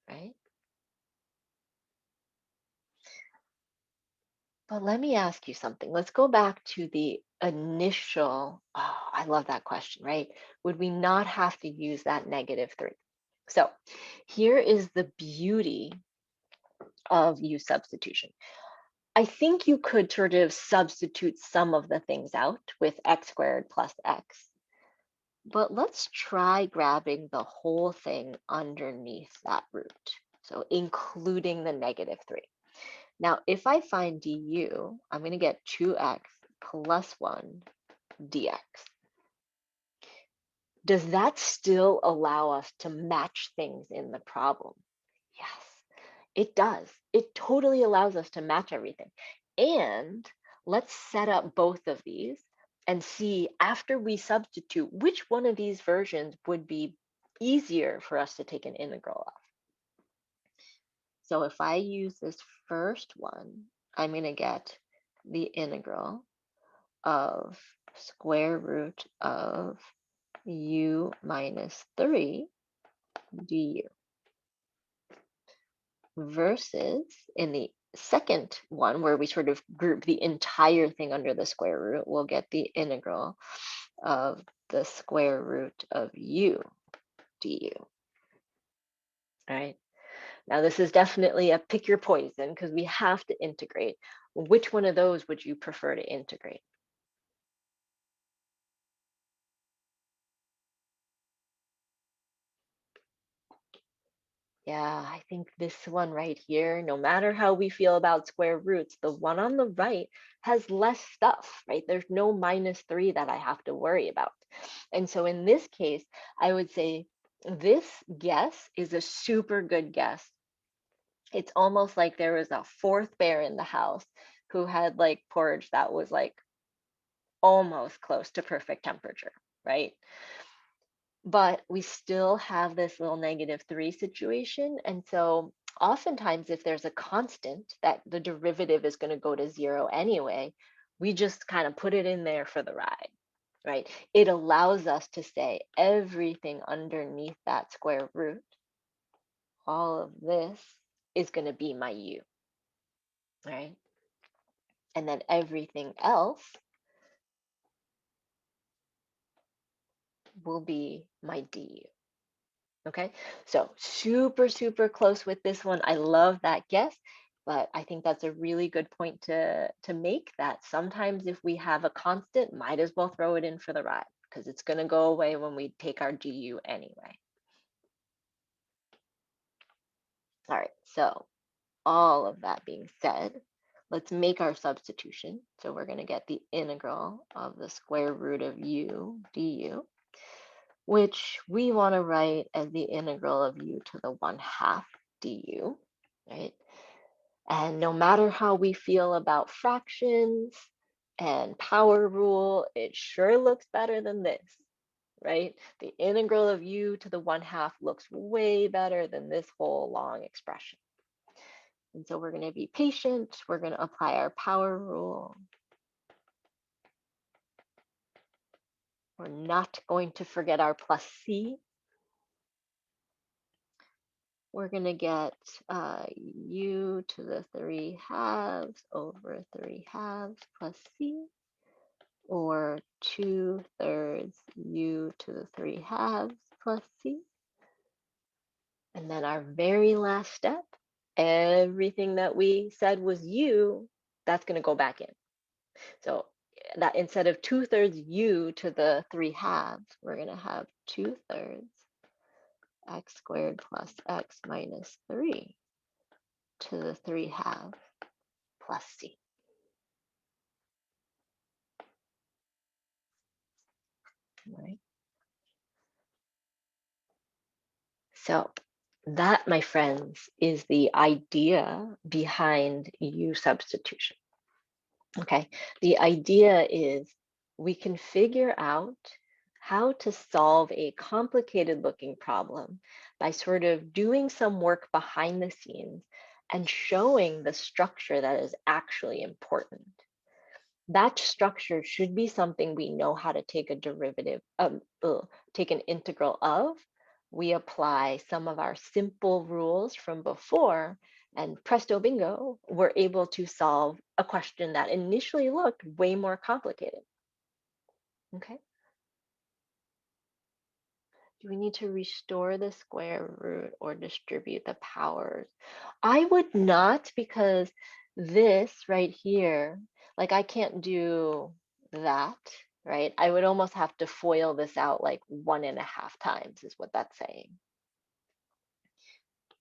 right? But let me ask you something. Let's go back to the initial, oh, I love that question, right? Would we not have to use that -3? So here is the beauty of u substitution. I think you could sort of substitute some of the things out with x squared plus x, but let's try grabbing the whole thing underneath that root. So including the -3. Now, if I find du, I'm going to get 2x plus 1 dx. Does that still allow us to match things in the problem? Yes, it does. It totally allows us to match everything. And let's set up both of these and see after we substitute which one of these versions would be easier for us to take an integral of. So if I use this first one, I'm going to get the integral of square root of u minus 3 du versus in the second one where we sort of group the entire thing under the square root, we'll get the integral of the square root of u du. All right. Now this is definitely a pick your poison because we have to integrate. Which one of those would you prefer to integrate? Yeah, I think this one right here, no matter how we feel about square roots, the one on the right has less stuff, right? There's no -3 that I have to worry about. And so in this case, I would say this guess is a super good guess. It's almost like there was a fourth bear in the house who had like porridge that was like almost close to perfect temperature, right? But we still have this little -3 situation. And so oftentimes if there's a constant that the derivative is going to go to 0 anyway, we just kind of put it in there for the ride, right? It allows us to say everything underneath that square root, all of this is going to be my u, right? And then everything else will be my du. Okay, so super, super close with this one. I love that guess, but I think that's a really good point to make that sometimes if we have a constant, might as well throw it in for the ride because it's going to go away when we take our du anyway. All right, so all of that being said, let's make our substitution. So we're going to get the integral of the square root of u du, which we want to write as the integral of u to the 1/2 du, right? And no matter how we feel about fractions and power rule, it sure looks better than this, right? The integral of u to the 1/2 looks way better than this whole long expression. And so we're going to be patient. We're going to apply our power rule. We're not going to forget our plus c. We're going to get u to the 3/2 over 3/2 plus c, or 2/3 u to the 3/2 plus c. And then our very last step, everything that we said was u, that's going to go back in. So that instead of 2/3 u to the 3/2, we're going to have 2/3 x squared plus x minus 3 to the 3/2 plus c. Right? So that, my friends, is the idea behind u substitution. Okay, the idea is we can figure out how to solve a complicated looking problem by sort of doing some work behind the scenes and showing the structure that is actually important. That structure should be something we know how to take a derivative, take an integral of. We apply some of our simple rules from before, and presto bingo, we're able to solve a question that initially looked way more complicated. Okay. Do we need to restore the square root or distribute the powers? I would not, because this right here, like I can't do that, right? I would almost have to FOIL this out like 1.5 times is what that's saying.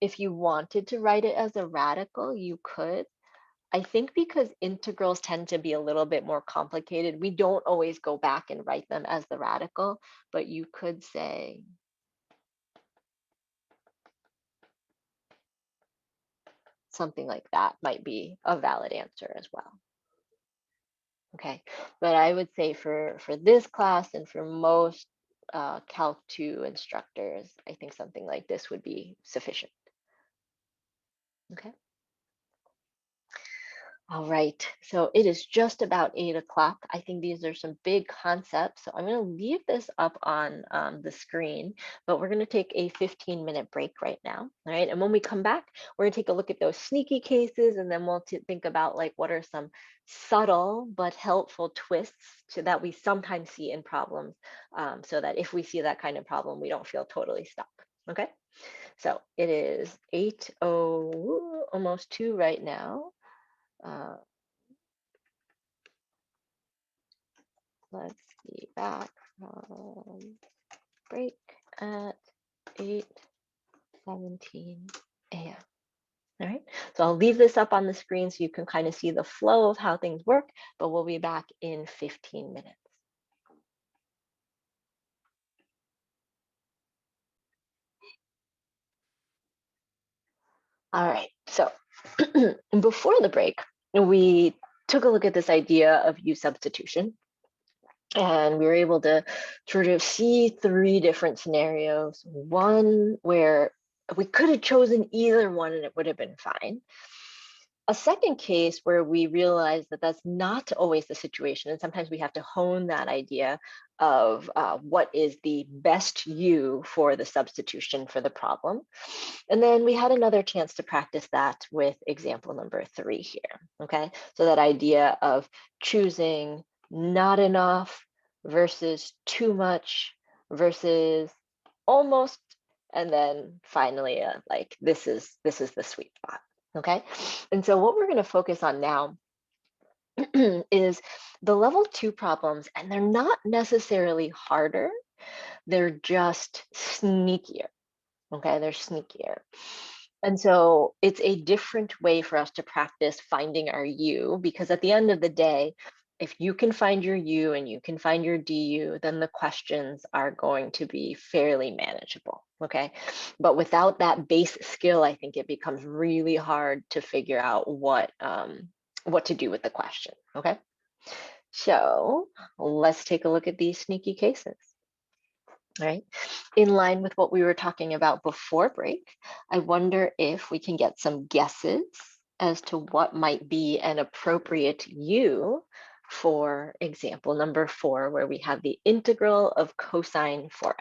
If you wanted to write it as a radical, you could. I think because integrals tend to be a little bit more complicated, we don't always go back and write them as the radical, but you could say something like that might be a valid answer as well. Okay, but I would say for this class and for most Calc 2 instructors, I think something like this would be sufficient. Okay. All right, so it is just about 8 o'clock. I think these are some big concepts. So I'm going to leave this up on the screen, but we're going to take a 15-minute break right now. All right, and when we come back, we're going to take a look at those sneaky cases, and then we'll think about like what are some subtle but helpful twists that we sometimes see in problems, so that if we see that kind of problem, we don't feel totally stuck. Okay, so it is 8:00, almost 2 right now. Let's be back from break at 8:17 a.m. All right, so I'll leave this up on the screen so you can kind of see the flow of how things work, but we'll be back in 15 minutes. All right, so before the break, we took a look at this idea of U substitution. And we were able to sort of see 3 different scenarios. One where we could have chosen either one and it would have been fine. A second case where we realized that that's not always the situation. And sometimes we have to hone that idea of what is the best U for the substitution for the problem. And then we had another chance to practice that with example number 3 here. Okay, so that idea of choosing not enough versus too much versus almost, and then finally like this is the sweet spot. Okay, and so what we're going to focus on now is the level 2 problems, and they're not necessarily harder, they're just sneakier. Okay, they're sneakier. And so it's a different way for us to practice finding our U, because at the end of the day, if you can find your U and you can find your DU, then the questions are going to be fairly manageable, okay? But without that base skill, I think it becomes really hard to figure out what to do with the question, okay? So let's take a look at these sneaky cases. Right, in line with what we were talking about before break, I wonder if we can get some guesses as to what might be an appropriate U for example number 4, where we have the integral of cosine 4x.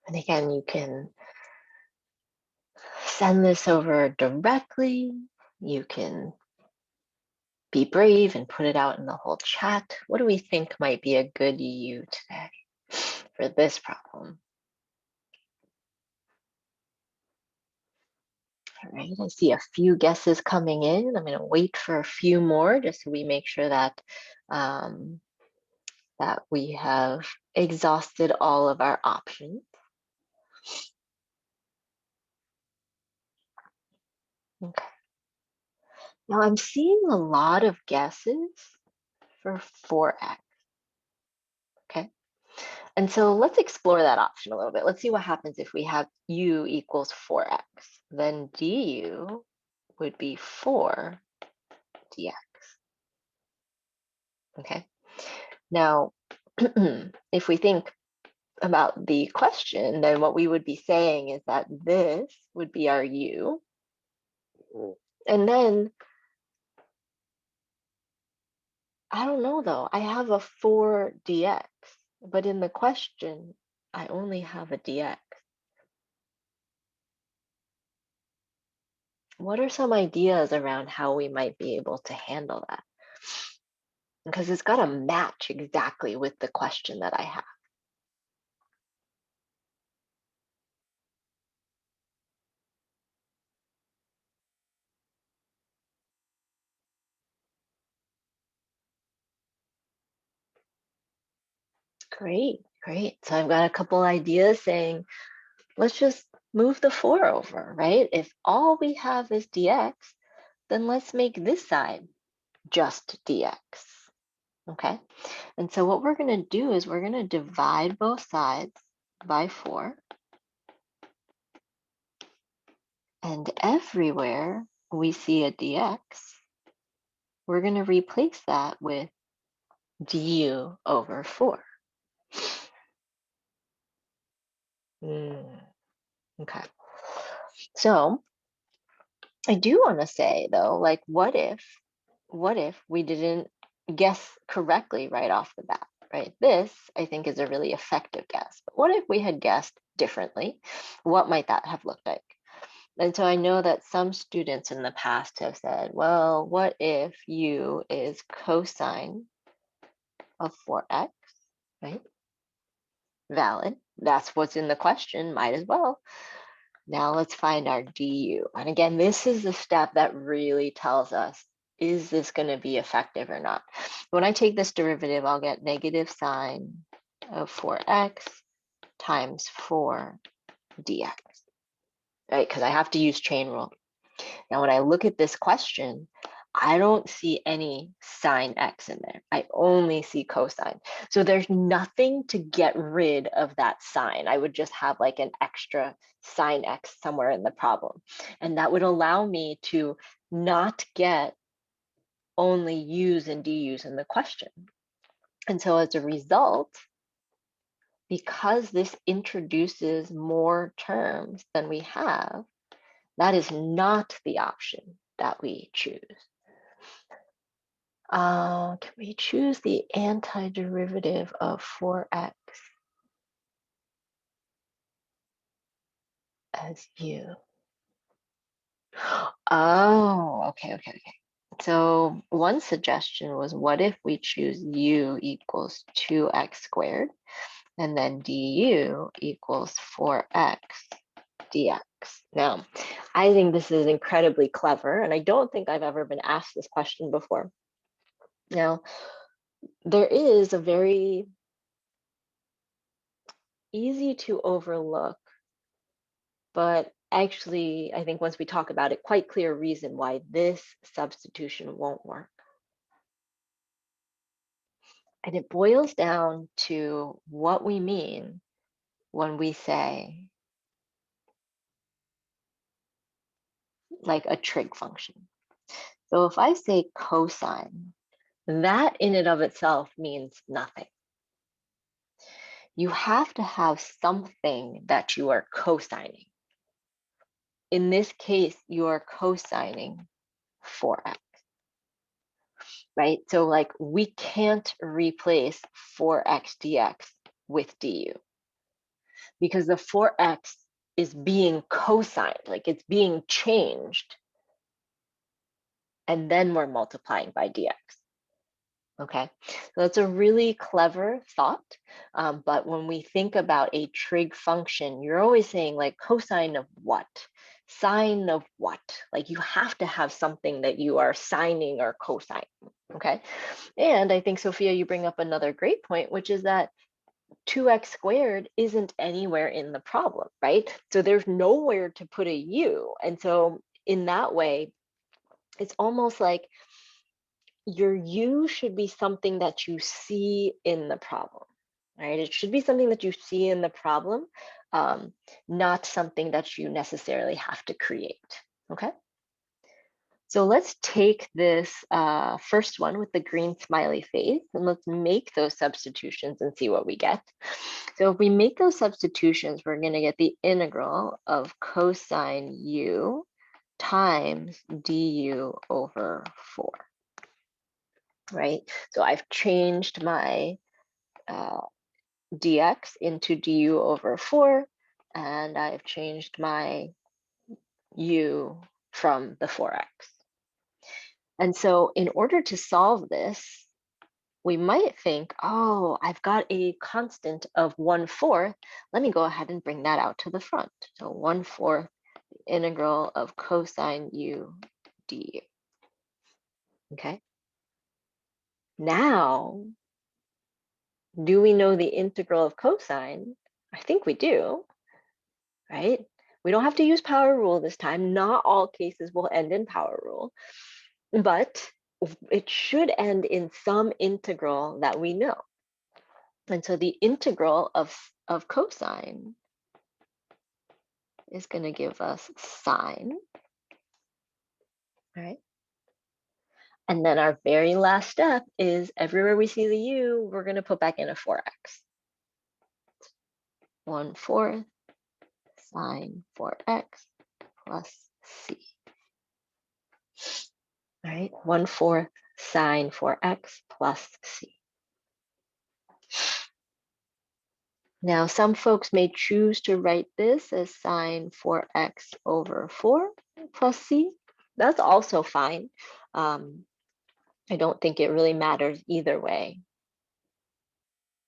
And again, you can send this over directly. You can be brave and put it out in the whole chat. What do we think might be a good U today for this problem? All right, I see a few guesses coming in. I'm going to wait for a few more just so we make sure that that we have exhausted all of our options. Okay. Now I'm seeing a lot of guesses for 4x, okay? And so let's explore that option a little bit. Let's see what happens if we have u equals 4x. Then du would be 4 dx, okay? Now, if we think about the question, then what we would be saying is that this would be our u. And then, I don't know though, I have a 4 dx, but in the question, I only have a dx. What are some ideas around how we might be able to handle that? Because it's got to match exactly with the question that I have. Great, great. So I've got a couple ideas saying, let's just move the 4 over, right? If all we have is dx, then let's make this side just dx, okay? And so what we're going to do is we're going to divide both sides by 4. And everywhere we see a dx, we're going to replace that with du over 4. Okay. So I do want to say though, like, what if we didn't guess correctly right off the bat, right? This, I think, is a really effective guess. But what if we had guessed differently? What might that have looked like? And so I know that some students in the past have said, well, what if u is cosine of 4x, right? Valid. That's what's in the question, might as well. Now let's find our du. And again, this is the step that really tells us, is this going to be effective or not? When I take this derivative, I'll get negative sine of 4x times 4 dx, right? Because I have to use chain rule. Now, when I look at this question, I don't see any sine x in there. I only see cosine. So there's nothing to get rid of that sine. I would just have like an extra sine x somewhere in the problem. And that would allow me to not get only u's and du's in the question. And so as a result, because this introduces more terms than we have, that is not the option that we choose. Can we choose the antiderivative of 4x as u? Oh, okay. So one suggestion was, what if we choose u equals 2x squared, and then du equals 4x dx? Now, I think this is incredibly clever, and I don't think I've ever been asked this question before. Now, there is a very easy to overlook, but actually, I think once we talk about it, quite clear reason why this substitution won't work. And it boils down to what we mean when we say, like, a trig function. So if I say cosine, that in and of itself means nothing. You have to have something that you are cosigning. In this case, you are cosigning 4x, right? So like, we can't replace 4x dx with du because the 4x is being cosigned, like it's being changed, and then we're multiplying by dx. Okay, so that's a really clever thought. But when we think about a trig function, you're always saying like cosine of what? Sine of what? Like you have to have something that you are signing or cosigning, okay? And I think, Sophia, you bring up another great point, which is that 2x squared isn't anywhere in the problem, right? So there's nowhere to put a u. And so in that way, It's almost like your u should be something that you see in the problem, right? It should be something that you see in the problem, not something that you necessarily have to create, okay? So let's take this first one with the green smiley face, and let's make those substitutions and see what we get. So if we make those substitutions, we're going to get the integral of cosine u times du over 4, right? So I've changed my dx into du over 4, and I've changed my u from the 4x. And so in order to solve this, we might think, oh, I've got a constant of 1/4. Let me go ahead and bring that out to the front. So 1/4 integral of cosine u du. Okay. Now, do we know the integral of cosine? I think we do, right? We don't have to use power rule this time. Not all cases will end in power rule, but it should end in some integral that we know. And so the integral of cosine is going to give us sine, right? And then our very last step is everywhere we see the u, we're going to put back in a 4x. 1/4 sine 4x plus c. All right, 1/4 sine 4x plus c. Now, some folks may choose to write this as sine 4x over 4 plus c. That's also fine. I don't think it really matters either way,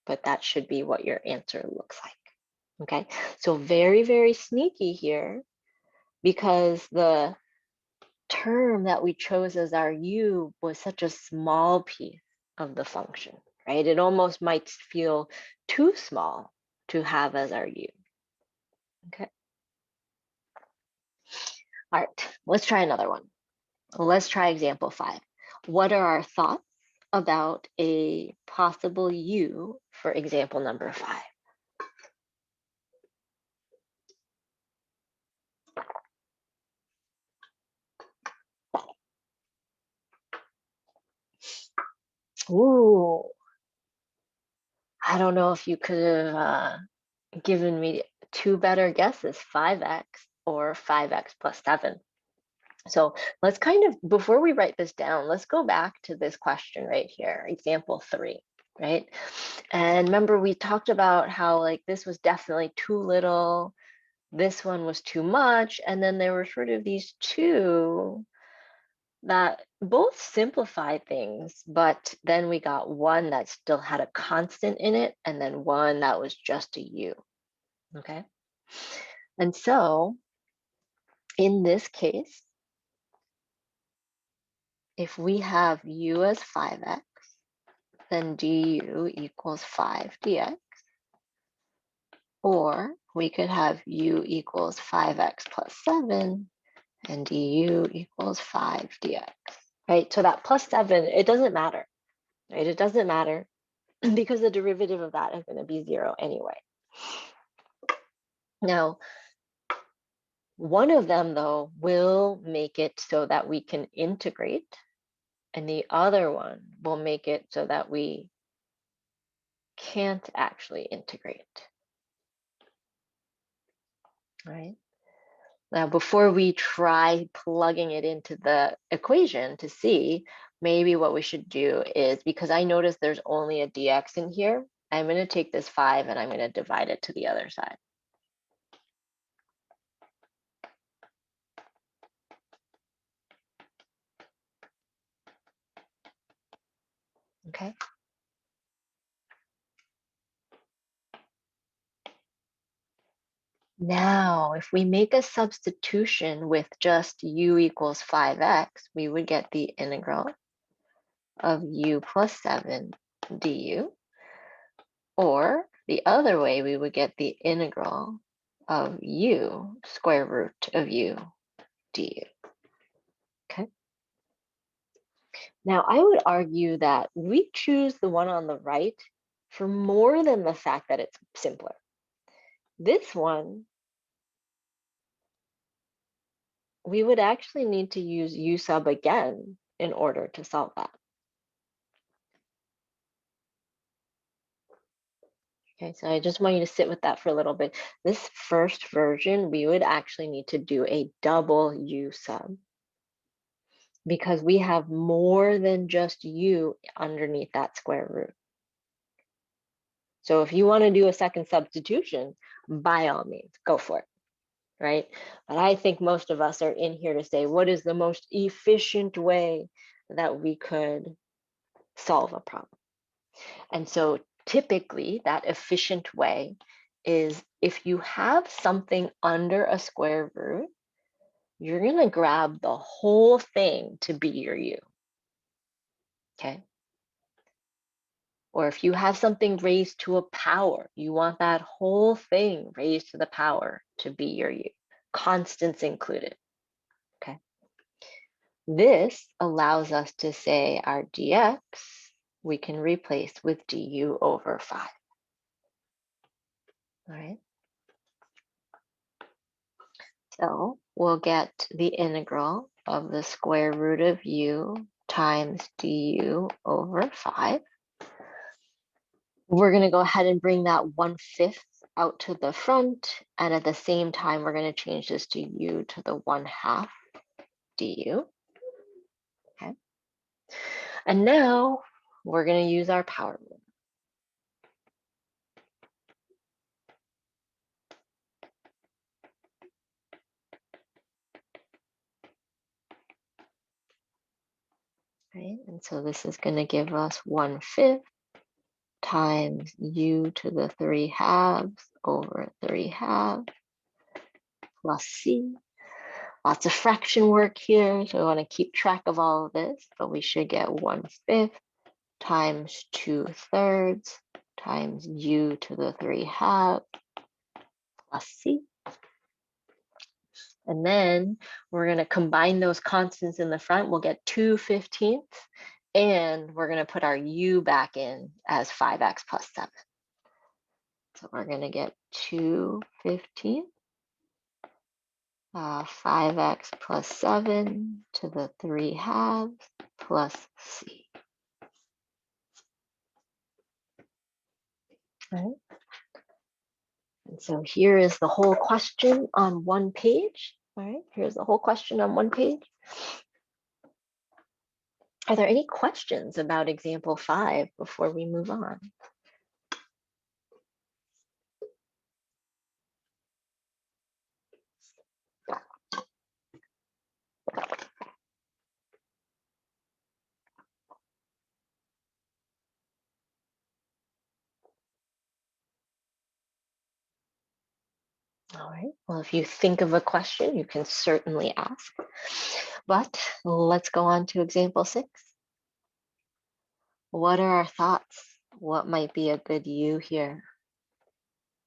but that should be what your answer looks like. Okay, so very, very sneaky here, because the term that we chose as our u was such a small piece of the function, right? It almost might feel too small to have as our u. Okay. All right, let's try another one. Let's try example 5. What are our thoughts about a possible u for example number 5? Ooh, I don't know if you could have given me 2 better guesses, 5x or 5x plus 7. So let's kind of, before we write this down, let's go back to this question right here, example 3, right? And remember, we talked about how like this was definitely too little, this one was too much, and then there were sort of these two that both simplify things, but then we got one that still had a constant in it, and then one that was just a u, okay? And so in this case, if we have u as 5x, then du equals 5 dx, or we could have u equals 5x plus 7, and du equals 5 dx, right? So that plus 7, it doesn't matter, right? It doesn't matter because the derivative of that is going to be 0 anyway. Now, one of them, though, will make it so that we can integrate, and the other one will make it so that we can't actually integrate, right? Now, before we try plugging it into the equation to see, maybe what we should do is, because I noticed there's only a dx in here, I'm going to take this 5 and I'm going to divide it to the other side. Okay. Now, if we make a substitution with just u equals 5x, we would get the integral of u plus 7 du, or the other way, we would get the integral of u square root of u du. Okay. Now, I would argue that we choose the one on the right for more than the fact that it's simpler. This one, we would actually need to use u sub again in order to solve that. Okay, so I just want you to sit with that for a little bit. This first version, we would actually need to do a double u sub because we have more than just u underneath that square root. So if you want to do a second substitution, by all means, go for it, right? But I think most of us are in here to say, what is the most efficient way that we could solve a problem? And so typically that efficient way is if you have something under a square root, you're going to grab the whole thing to be your u, okay? Or if you have something raised to a power, you want that whole thing raised to the power to be your u, constants included, okay? This allows us to say our dx, we can replace with du over 5, all right? So we'll get the integral of the square root of u times du over 5. We're going to go ahead and bring that 1/5 out to the front. And at the same time, we're going to change this to u to the 1/2 du. Okay. And now we're going to use our power rule. Right? And so this is going to give us 1/5 times u to the 3/2 over 3/2 plus c. Lots of fraction work here, so we want to keep track of all of this, but we should get 1/5 times 2/3 times u to the 3/2 plus c. And then we're going to combine those constants in the front. We'll get 2/15, and we're going to put our u back in as 5x plus 7. So we're going to get 2/15, 5x plus 7 to the 3/2 plus c. Right? And so here is the whole question on one page. All right, here's the whole question on one page. Are there any questions about example 5 before we move on? All right, well, if you think of a question, you can certainly ask. But let's go on to example 6. What are our thoughts? What might be a good u here?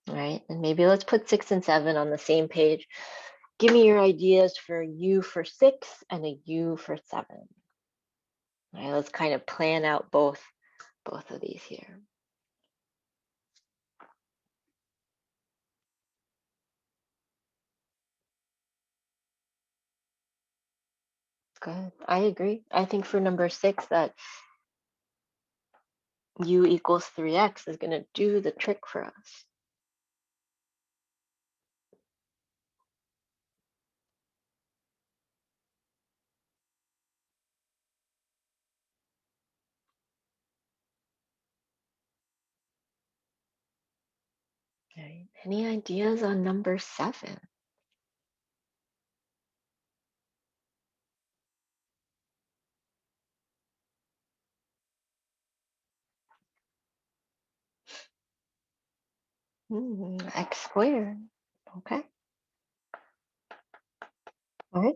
All right, and maybe let's put 6 and 7 on the same page. Give me your ideas for u for 6 and a u for 7. All right, let's kind of plan out both of these here. Good, I agree. I think for number 6 that u equals 3x is going to do the trick for us. Okay. Any ideas on number 7? X squared. Okay. All right.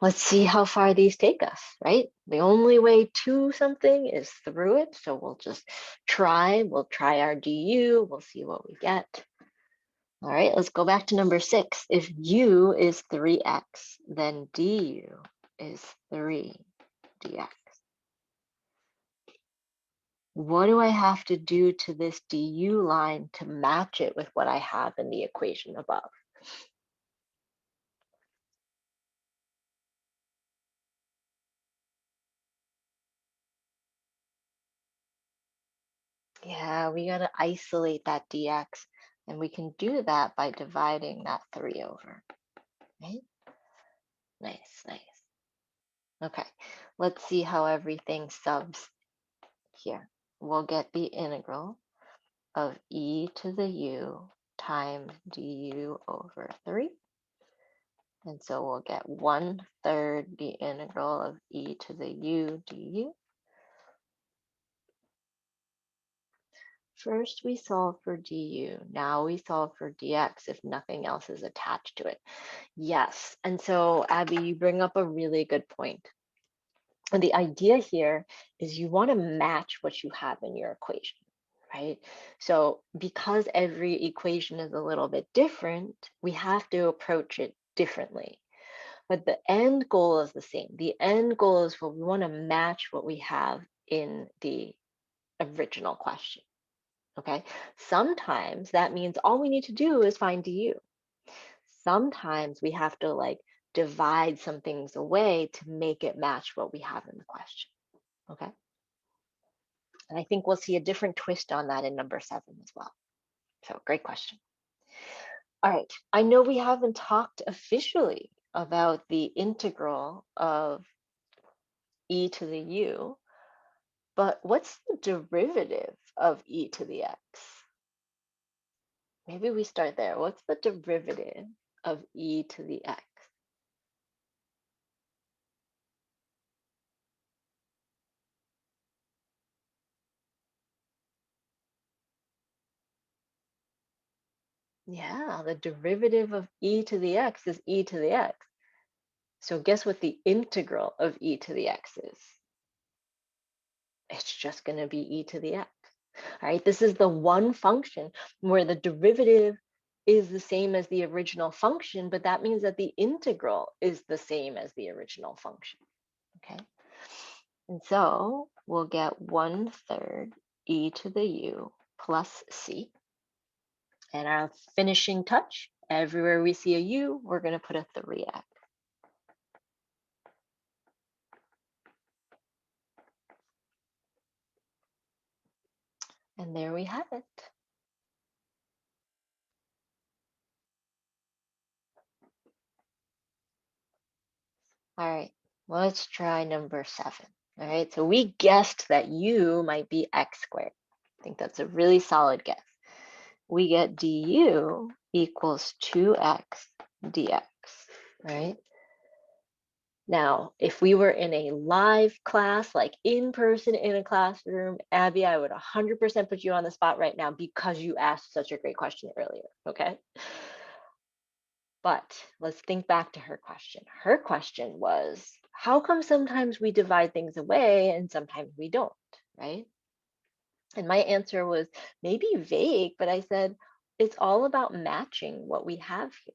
Let's see how far these take us, right? The only way to something is through it. So we'll just try. We'll try our du. We'll see what we get. All right, let's go back to number 6. If u is 3x, then du is 3 dx. what do I have to do to this du line to match it with what I have in the equation above? Yeah, we got to isolate that dx, and we can do that by dividing that 3 over, right? Nice, nice. Okay, let's see how everything subs here. We'll get the integral of e to the u times du over 3. And so we'll get 1/3 the integral of e to the u du. First we solve for du, now we solve for dx if nothing else is attached to it. Yes, and so Abby, you bring up a really good point. And the idea here is you want to match what you have in your equation, right? So because every equation is a little bit different, we have to approach it differently. But the end goal is the same. The end goal is what we want to match what we have in the original question. Okay. Sometimes that means all we need to do is find du. Sometimes we have to like divide some things away to make it match what we have in the question. Okay. And I think we'll see a different twist on that in number 7 as well. So great question. All right. I know we haven't talked officially about the integral of e to the u, but what's the derivative of e to the x? Maybe we start there. What's the derivative of e to the x? Yeah, the derivative of e to the x is e to the x. So guess what the integral of e to the x is? It's just going to be e to the x. All right, this is the one function where the derivative is the same as the original function, but that means that the integral is the same as the original function. Okay, and so we'll get 1/3 e to the u plus c. And our finishing touch, everywhere we see a u, we're going to put a 3x. And there we have it. All right, let's try number 7. All right, so we guessed that u might be x squared. I think that's a really solid guess. We get du equals 2x dx, right? Now, if we were in a live class, like in person in a classroom, Abby, I would 100% put you on the spot right now because you asked such a great question earlier, okay? But let's think back to her question. Her question was, how come sometimes we divide things away and sometimes we don't, right? And my answer was maybe vague, but I said, it's all about matching what we have here,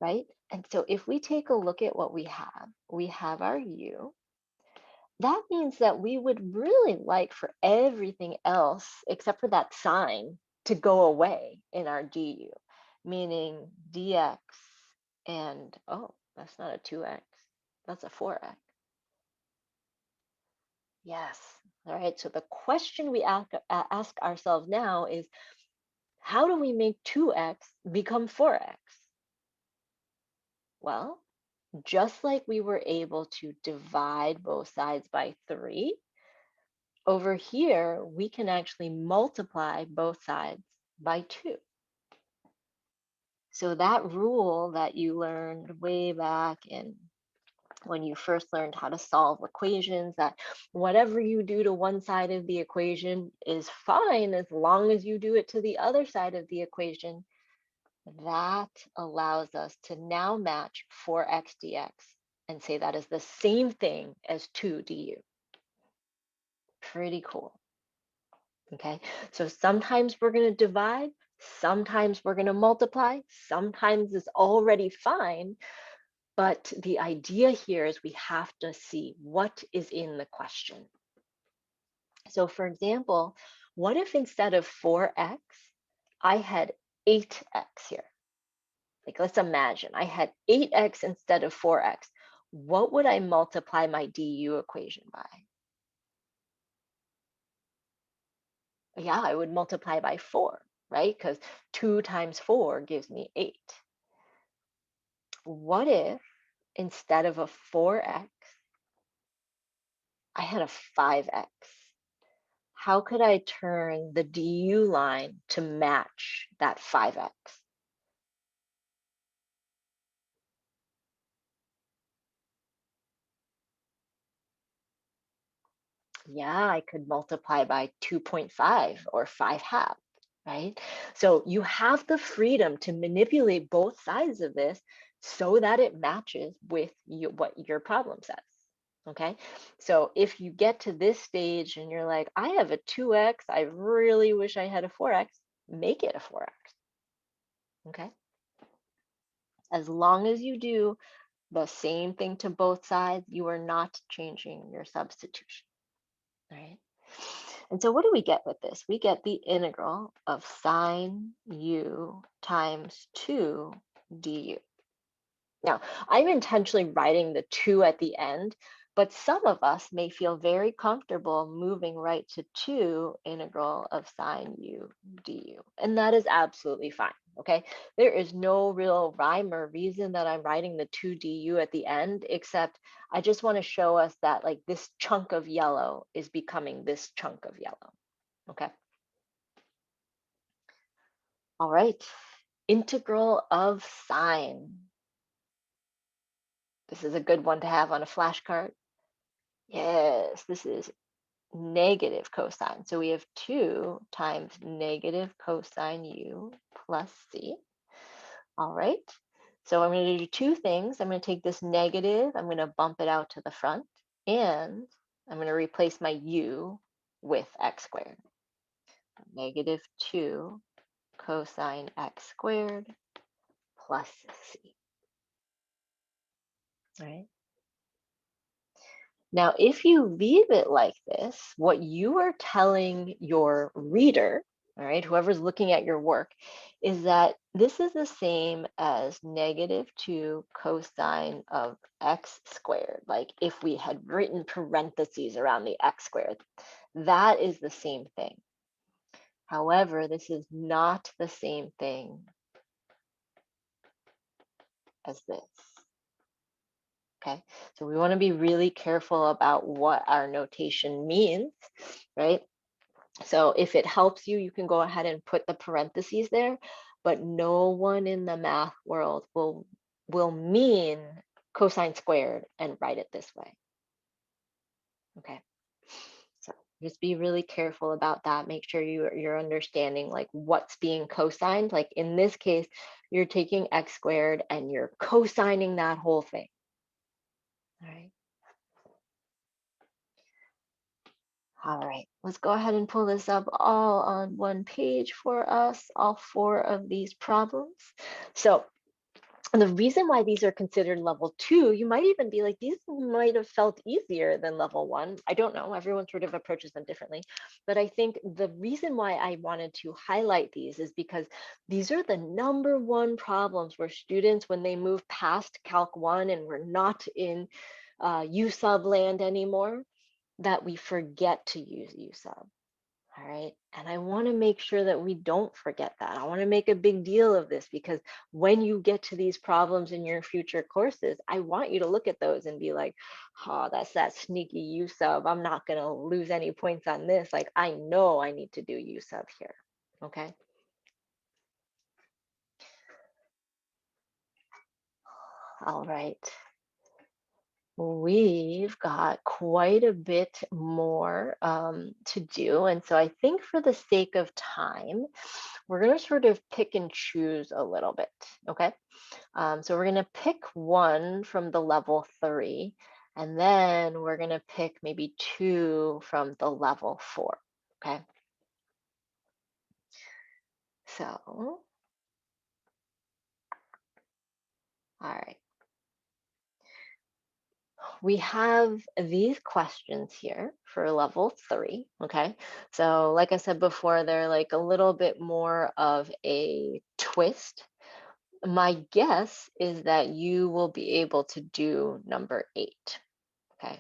right? And so if we take a look at what we have our u. That means that we would really like for everything else, except for that sign, to go away in our du, meaning dx and, oh, that's not a 2x, that's a 4x. Yes. All right, so the question we ask ourselves now is, how do we make 2x become 4x? Well, just like we were able to divide both sides by 3, over here, we can actually multiply both sides by 2. So that rule that you learned way back in when you first learned how to solve equations, that whatever you do to one side of the equation is fine as long as you do it to the other side of the equation, that allows us to now match 4x dx and say that is the same thing as 2 du. Pretty cool. Okay, so sometimes we're going to divide, sometimes we're going to multiply, sometimes it's already fine. But the idea here is we have to see what is in the question. So for example, what if instead of 4x, I had 8x here? Like, let's imagine I had 8x instead of 4x. What would I multiply my du equation by? Yeah, I would multiply by 4, right? Because 2 times 4 gives me 8. What if instead of a 4x, I had a 5x? How could I turn the du line to match that 5x? Yeah, I could multiply by 2.5 or 5 halves, right? So you have the freedom to manipulate both sides of this so that it matches with what your problem says. Okay, so if you get to this stage and you're like, I have a 2x, I really wish I had a 4x, make it a 4x. Okay, as long as you do the same thing to both sides, you are not changing your substitution. Right? And so what do we get with this? We get the integral of sine u times 2 du. Now, I'm intentionally writing the 2 at the end, but some of us may feel very comfortable moving right to 2 integral of sine u du. And that is absolutely fine, okay? There is no real rhyme or reason that I'm writing the 2 du at the end, except I just want to show us that like this chunk of yellow is becoming this chunk of yellow, okay? All right, integral of sine. This is a good one to have on a flashcard. Yes, this is negative cosine. So we have 2 times negative cosine u plus c. All right. So I'm going to do two things. I'm going to take this negative, I'm going to bump it out to the front, and I'm going to replace my u with x squared. Negative 2 cosine x squared plus c. All right. Now, if you leave it like this, what you are telling your reader, all right, whoever's looking at your work, is that this is the same as negative 2 cosine of x squared. Like if we had written parentheses around the x squared, that is the same thing. However, this is not the same thing as this. Okay, so we want to be really careful about what our notation means, right? So if it helps you, you can go ahead and put the parentheses there, but no one in the math world will mean cosine squared and write it this way. Okay, so just be really careful about that. Make sure you're understanding like what's being cosigned. Like in this case, you're taking x squared and you're cosigning that whole thing. All right. All right, let's go ahead and pull this up all on one page for us, all 4 of these problems. So the reason why these are considered level 2, you might even be like, these might have felt easier than level 1. I don't know, everyone sort of approaches them differently. But I think the reason why I wanted to highlight these is because these are the #1 problems where students, when they move past Calc 1 and we're not in U sub land anymore, that we forget to use U sub. All right. And I want to make sure that we don't forget that. I want to make a big deal of this because when you get to these problems in your future courses, I want you to look at those and be like, oh, that's that sneaky U sub. I'm not going to lose any points on this. Like, I know I need to do U sub here. Okay. All right. We've got quite a bit more to do. And so I think for the sake of time, we're going to sort of pick and choose a little bit. Okay. So we're going to pick one from the level 3, and then we're going to pick maybe 2 from the level 4. Okay. So, all right. we have these questions here for level 3, okay? So like I said before, they're like a little bit more of a twist. My guess is that you will be able to do number 8, okay?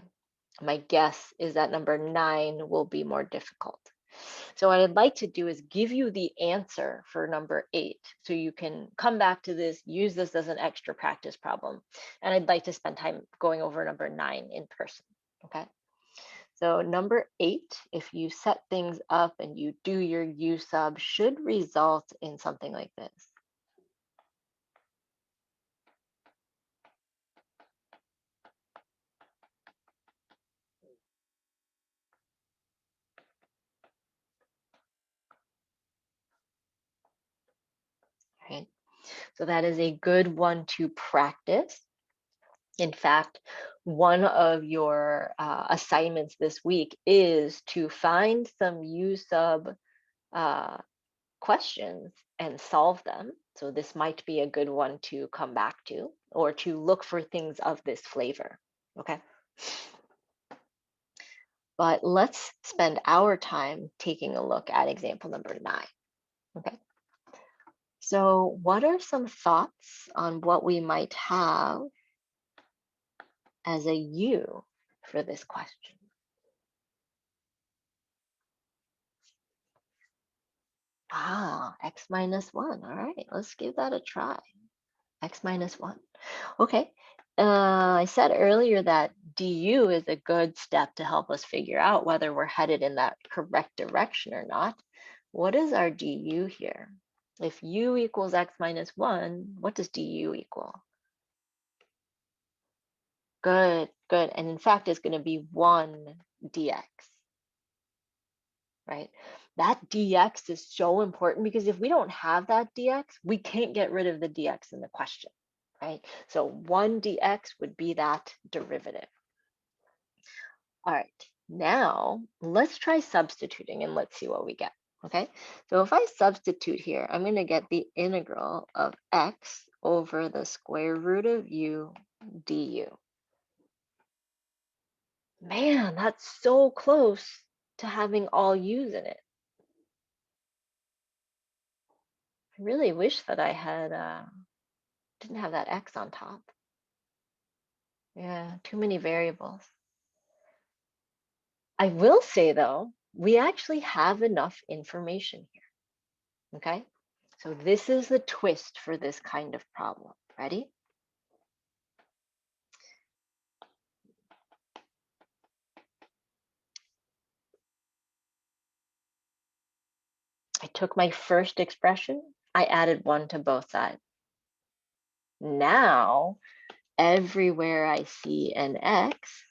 My guess is that number 9 will be more difficult. So what I'd like to do is give you the answer for number 8, so you can come back to this, use this as an extra practice problem. And I'd like to spend time going over number 9 in person, okay? So number 8, if you set things up and you do your U sub, should result in something like this. Right? So that is a good one to practice. In fact, one of your assignments this week is to find some U sub questions and solve them. So this might be a good one to come back to, or to look for things of this flavor, okay? But let's spend our time taking a look at example number 9, okay? So what are some thoughts on what we might have as a U for this question? X minus 1. All right, let's give that a try. X minus 1. Okay. I said earlier that du is a good step to help us figure out whether we're headed in that correct direction or not. What is our du here? If u equals x minus 1, what does du equal? Good, good. And in fact, it's going to be 1 dx, right? That dx is so important because if we don't have that dx, we can't get rid of the dx in the question, right? So 1 dx would be that derivative. All right, now let's try substituting and let's see what we get, okay? So if I substitute here, I'm going to get the integral of x over the square root of u du. Man, that's so close to having all u's in it. I really wish that I had didn't have that x on top. Yeah, too many variables. I will say though, we actually have enough information here, okay? So this is the twist for this kind of problem. Ready? I took my first expression, I added 1 to both sides. Now, everywhere I see an x,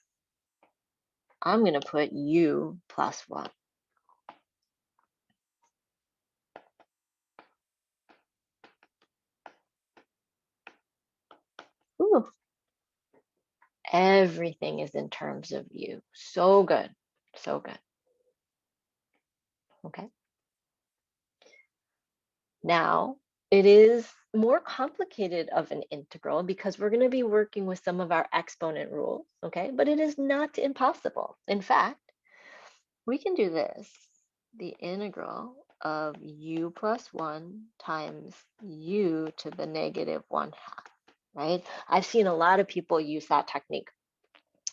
I'm going to put u plus 1. Ooh, everything is in terms of u. So good, so good. Okay. Now, it is more complicated of an integral because we're going to be working with some of our exponent rules, okay? But it is not impossible. In fact, we can do this. The integral of u plus 1 times u to the negative 1/2, right? I've seen a lot of people use that technique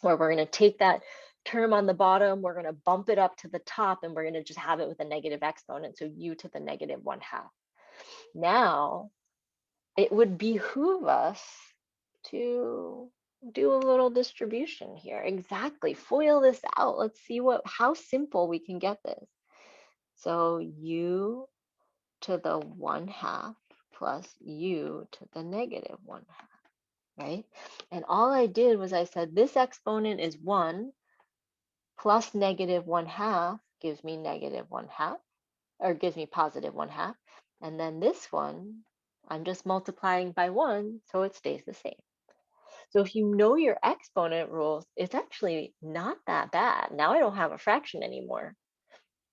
where we're going to take that term on the bottom, we're going to bump it up to the top, and we're going to just have it with a negative exponent, so u to the negative 1/2. Now, it would behoove us to do a little distribution here. Exactly, FOIL this out. Let's see how simple we can get this. So u to the 1/2 plus u to the negative 1/2, right? And all I did was I said this exponent is 1 plus negative 1/2 gives me negative 1/2, or gives me positive 1/2. And then this one, I'm just multiplying by 1, so it stays the same. So if you know your exponent rules, it's actually not that bad. Now I don't have a fraction anymore.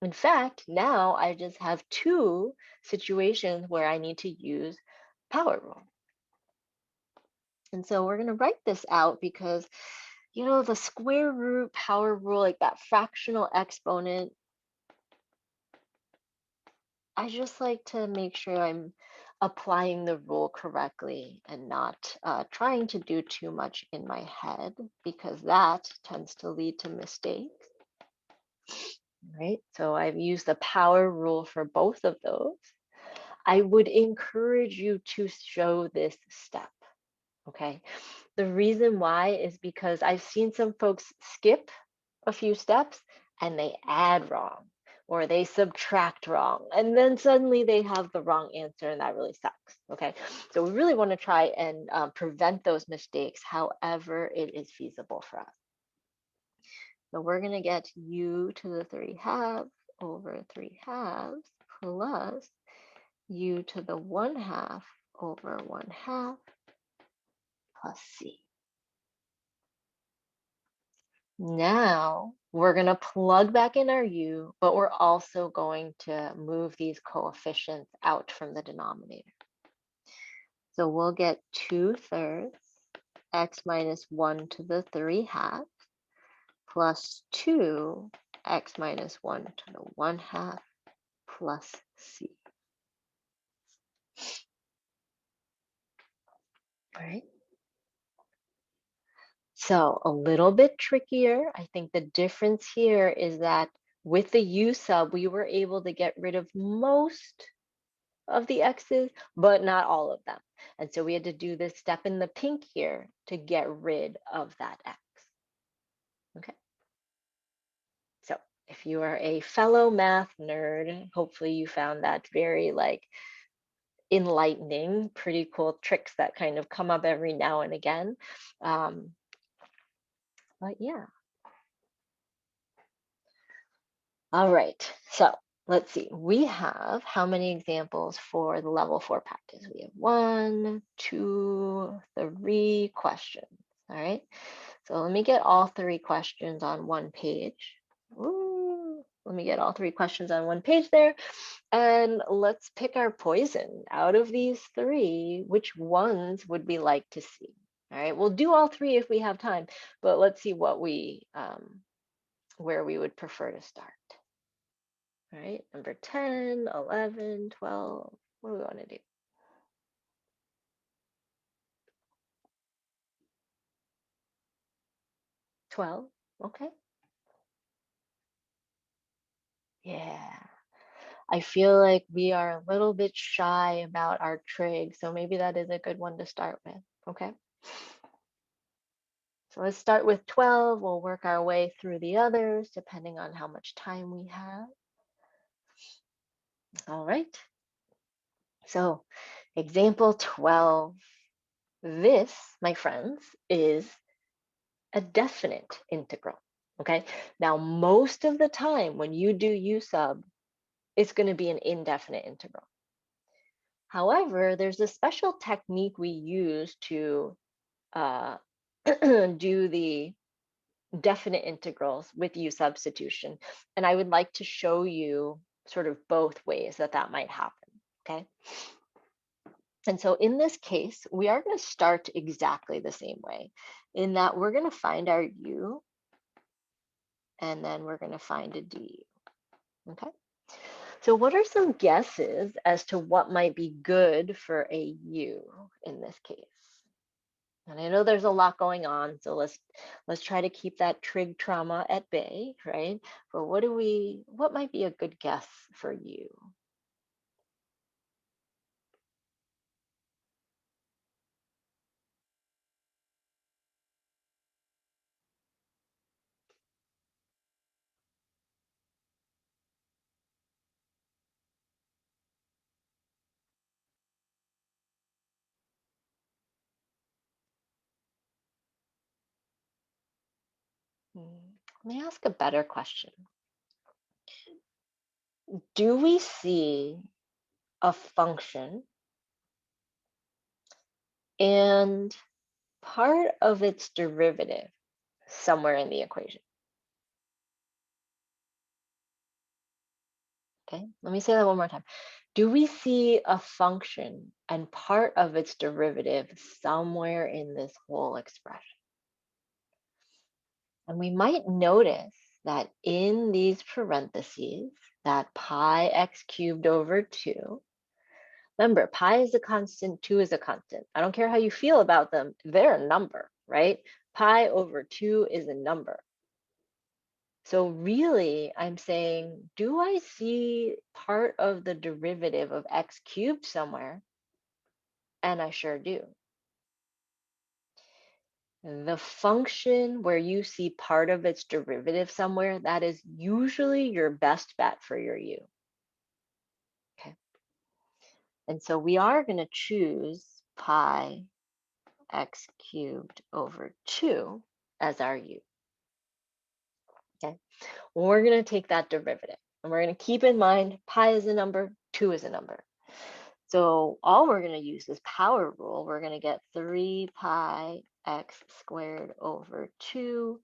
In fact, now I just have 2 situations where I need to use power rule. And so we're going to write this out because, the square root power rule, like that fractional exponent, I just like to make sure I'm applying the rule correctly and not trying to do too much in my head, because that tends to lead to mistakes, right? So I've used the power rule for both of those. I would encourage you to show this step, okay? The reason why is because I've seen some folks skip a few steps and they add wrong or they subtract wrong, and then suddenly they have the wrong answer, and that really sucks. Okay, so we really want to try and prevent those mistakes however it is feasible for us. So we're going to get u to the 3 halves over 3 halves plus u to the 1 half over 1 half plus c. Now we're going to plug back in our u, but we're also going to move these coefficients out from the denominator. So we'll get 2/3 x minus 1 to the 3 halves plus 2 x minus 1 to the 1 half plus c. All right. So a little bit trickier. I think the difference here is that with the u sub, we were able to get rid of most of the x's, but not all of them. And so we had to do this step in the pink here to get rid of that x. Okay. So if you are a fellow math nerd, hopefully you found that very enlightening, pretty cool tricks that kind of come up every now and again. But yeah. All right. So let's see. We have how many examples for the level 4 practice? We have 1, 2, 3 questions. All right. So let me get all 3 questions on one page. Ooh, let me get all 3 questions on one page there. And let's pick our poison. Out of these 3, which ones would we like to see? All right, we'll do all 3 if we have time, but let's see what where we would prefer to start. All right, number 10, 11, 12. What do we want to do? 12, okay. Yeah, I feel like we are a little bit shy about our trig, so maybe that is a good one to start with, okay? So let's start with 12. We'll work our way through the others depending on how much time we have. All right. So example 12. This, my friends, is a definite integral. Okay. Now, most of the time when you do u sub, it's going to be an indefinite integral. However, there's a special technique we use to do the definite integrals with u substitution. And I would like to show you sort of both ways that that might happen, okay? And so in this case, we are going to start exactly the same way in that we're going to find our u and then we're going to find a du, okay? So what are some guesses as to what might be good for a u in this case? And I know there's a lot going on, so let's try to keep that trig trauma at bay, right? But what might be a good guess for you? Let me ask a better question. Do we see a function and part of its derivative somewhere in the equation? Okay, let me say that one more time. Do we see a function and part of its derivative somewhere in this whole expression? And we might notice that in these parentheses, that pi x cubed over 2, remember, pi is a constant, 2 is a constant. I don't care how you feel about them, they're a number, right? Pi over 2 is a number. So really, I'm saying, do I see part of the derivative of x cubed somewhere? And I sure do. The function where you see part of its derivative somewhere, that is usually your best bet for your u. Okay. And so we are going to choose pi x cubed over 2 as our u. Okay. We're going to take that derivative and we're going to keep in mind pi is a number, 2 is a number. So all we're going to use is power rule. We're going to get 3 pi x squared over 2.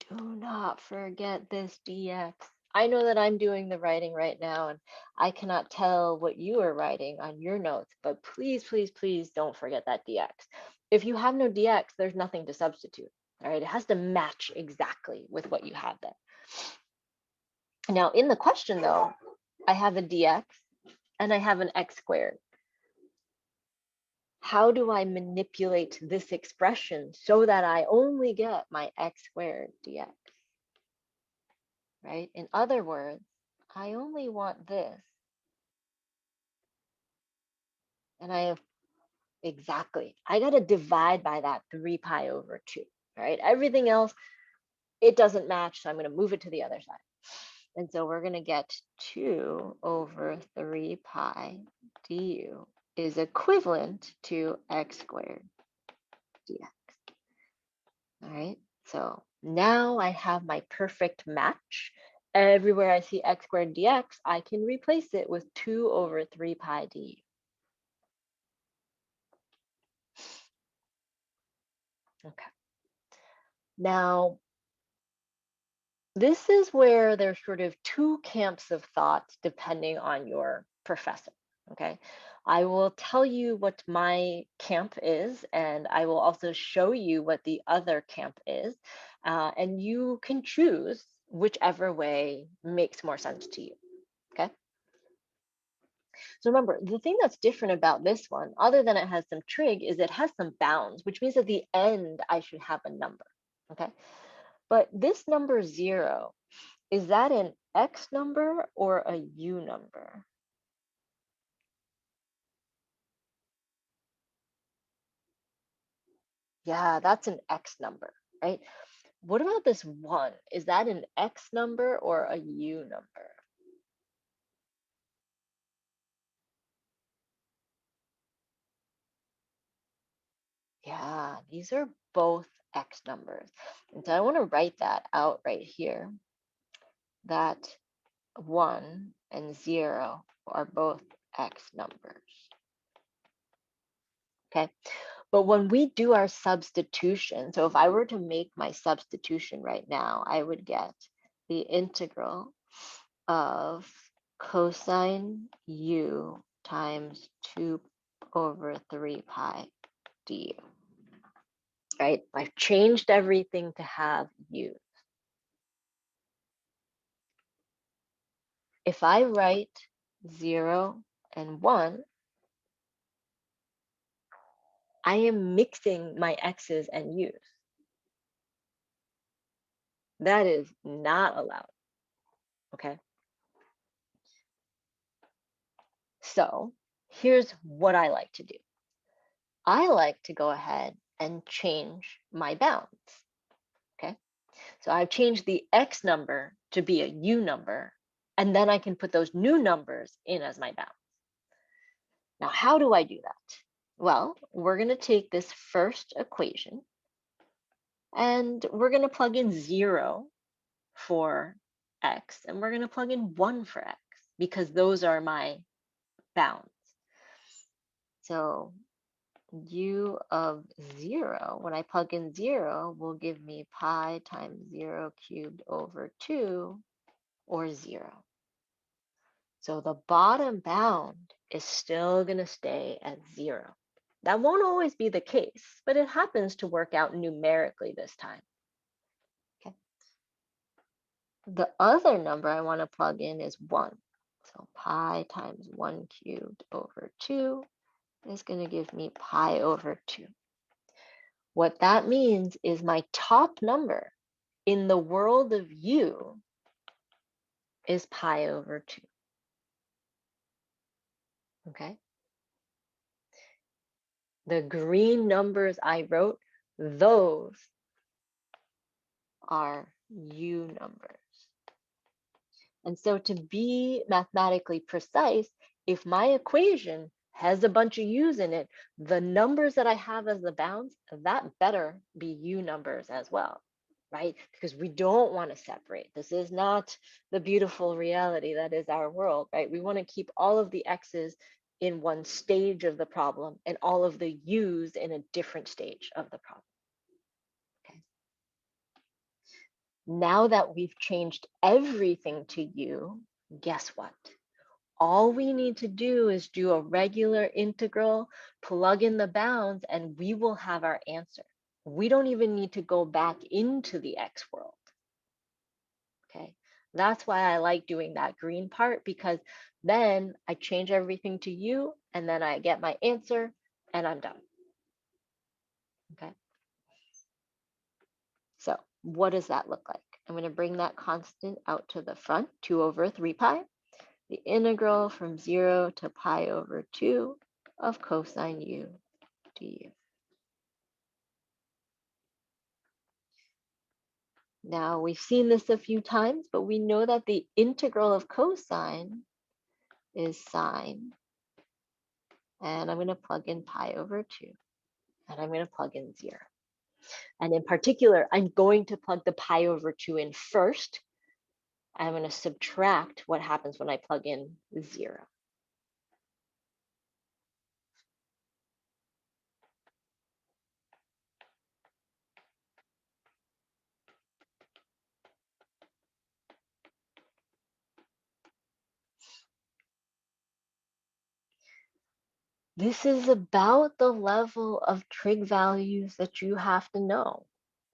Do not forget this dx. I know that I'm doing the writing right now and I cannot tell what you are writing on your notes, but please, please, please don't forget that dx. If you have no dx, there's nothing to substitute. All right, it has to match exactly with what you have there. Now in the question though, I have a dx and I have an x squared. How do I manipulate this expression so that I only get my x squared dx? Right? In other words, I only want this. And I have exactly, I got to divide by that 3 pi over 2, right? Everything else, it doesn't match, so I'm going to move it to the other side. And so we're going to get 2 over 3 pi du is equivalent to x squared dx. All right, so now I have my perfect match. Everywhere I see x squared dx, I can replace it with 2 over 3 pi du. Okay. Now, this is where there's sort of two camps of thought depending on your professor, okay? I will tell you what my camp is, and I will also show you what the other camp is, and you can choose whichever way makes more sense to you, okay? So remember, the thing that's different about this one, other than it has some trig, is it has some bounds, which means at the end, I should have a number, okay? But this number 0, is that an x number or a u number? Yeah, that's an x number, right? What about this 1? Is that an x number or a u number? Yeah, these are both x numbers. And so I want to write that out right here, that 1 and 0 are both x numbers. Okay, but when we do our substitution, so if I were to make my substitution right now, I would get the integral of cosine u times 2 over 3 pi du, right? I've changed everything to have u. If I write 0 and 1, I am mixing my x's and u's. That is not allowed, okay? So here's what I like to do. I like to go ahead and change my bounds, okay? So I've changed the x number to be a u number, and then I can put those new numbers in as my bounds. Now, how do I do that? Well, we're going to take this first equation, and we're going to plug in 0 for x, and we're going to plug in 1 for x, because those are my bounds. So u of 0, when I plug in 0, will give me pi times 0 cubed over 2, or 0. So the bottom bound is still going to stay at 0. That won't always be the case, but it happens to work out numerically this time. Okay. The other number I want to plug in is 1. So pi times 1 cubed over 2 is going to give me pi over 2. What that means is my top number in the world of u is pi over 2. Okay? The green numbers I wrote, those are u numbers. And so to be mathematically precise, if my equation has a bunch of u's in it, the numbers that I have as the bounds, that better be u numbers as well, right? Because we don't want to separate. This is not the beautiful reality that is our world, right? We want to keep all of the x's in one stage of the problem and all of the u's in a different stage of the problem. Okay. Now that we've changed everything to u, guess what? All we need to do is do a regular integral, plug in the bounds, and we will have our answer. We don't even need to go back into the x world. Okay, that's why I like doing that green part, because then I change everything to u and then I get my answer and I'm done. Okay, so what does that look like? I'm going to bring that constant out to the front, 2 over 3 pi. The integral from 0 to pi over 2 of cosine u du. Now, we've seen this a few times, but we know that the integral of cosine is sine. And I'm going to plug in pi over 2. And I'm going to plug in 0. And in particular, I'm going to plug the pi over 2 in first. I'm going to subtract what happens when I plug in 0. This is about the level of trig values that you have to know.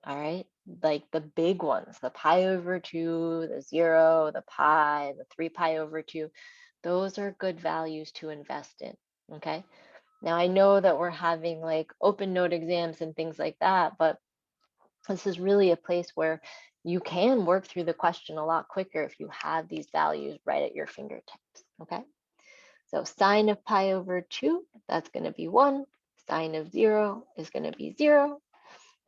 All right, like the big ones, the pi over 2, the 0, the pi, the 3 pi over 2, those are good values to invest in. Okay, now I know that we're having like open note exams and things like that, but this is really a place where you can work through the question a lot quicker if you have these values right at your fingertips. Okay, so sine of pi over 2, that's going to be 1. Sine of 0 is going to be 0.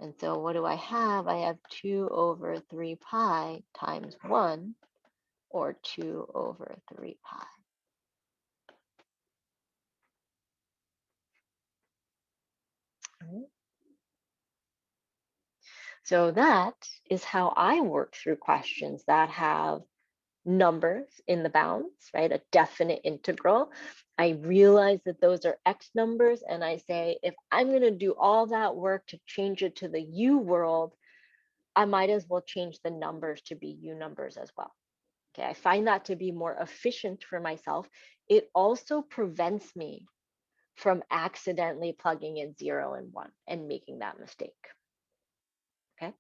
And so what do I have? I have 2 over 3 pi times 1, or 2 over 3 pi. Right. So that is how I work through questions that have numbers in the bounds, right? A definite integral. I realize that those are x numbers, and I say, if I'm going to do all that work to change it to the u world, I might as well change the numbers to be u numbers as well. Okay, I find that to be more efficient for myself. It also prevents me from accidentally plugging in 0 and 1 and making that mistake. Okay.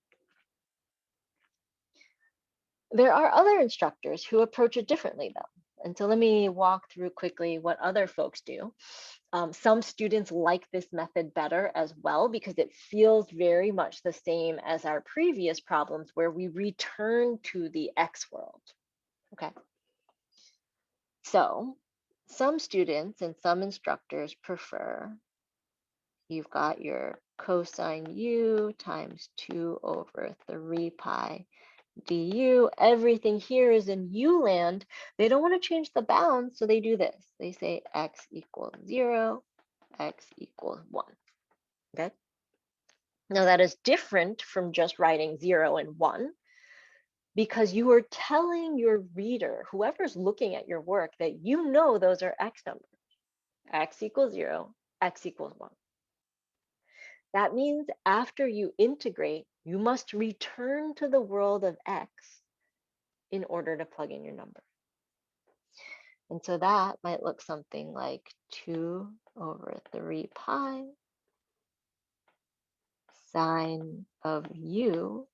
There are other instructors who approach it differently though. And so let me walk through quickly what other folks do. Some students like this method better as well because it feels very much the same as our previous problems where we return to the X world. Okay. So some students and some instructors prefer, you've got your cosine u times 2 over 3 pi du. Everything here is in u land. They don't want to change the bounds, so they do this. They say x equals 0, x equals 1. Okay. Now that is different from just writing 0 and 1, because you are telling your reader, whoever's looking at your work, that you know those are x numbers. X equals 0, x equals 1. That means after you integrate, you must return to the world of x in order to plug in your number. And so that might look something like 2 over 3 pi sine of u,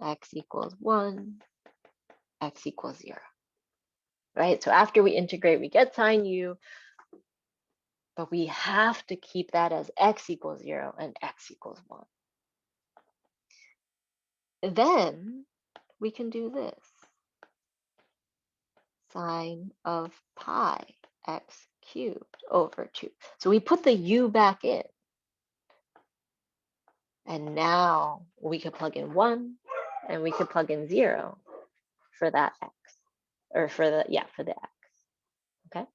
x equals 1, x equals 0, right? So after we integrate, we get sine u, but we have to keep that as x equals 0 and x equals 1. Then we can do this. Sine of pi x cubed over 2. So we put the u back in. And now we could plug in 1 and we could plug in 0 for that x, or for the x, okay?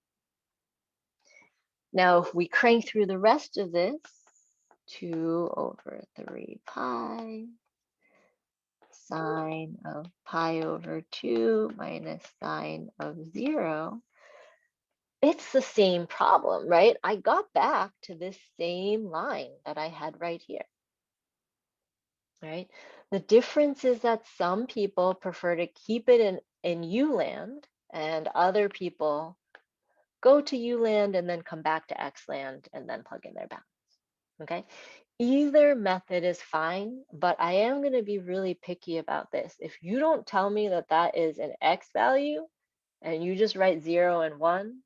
Now if we crank through the rest of this, 2 over 3 pi sine of pi over 2 minus sine of 0, it's the same problem, right? I got back to this same line that I had right here, right? The difference is that some people prefer to keep it in U land, and other people go to U land and then come back to X land and then plug in their bounds, okay? Either method is fine, but I am going to be really picky about this. If you don't tell me that that is an X value and you just write 0 and 1,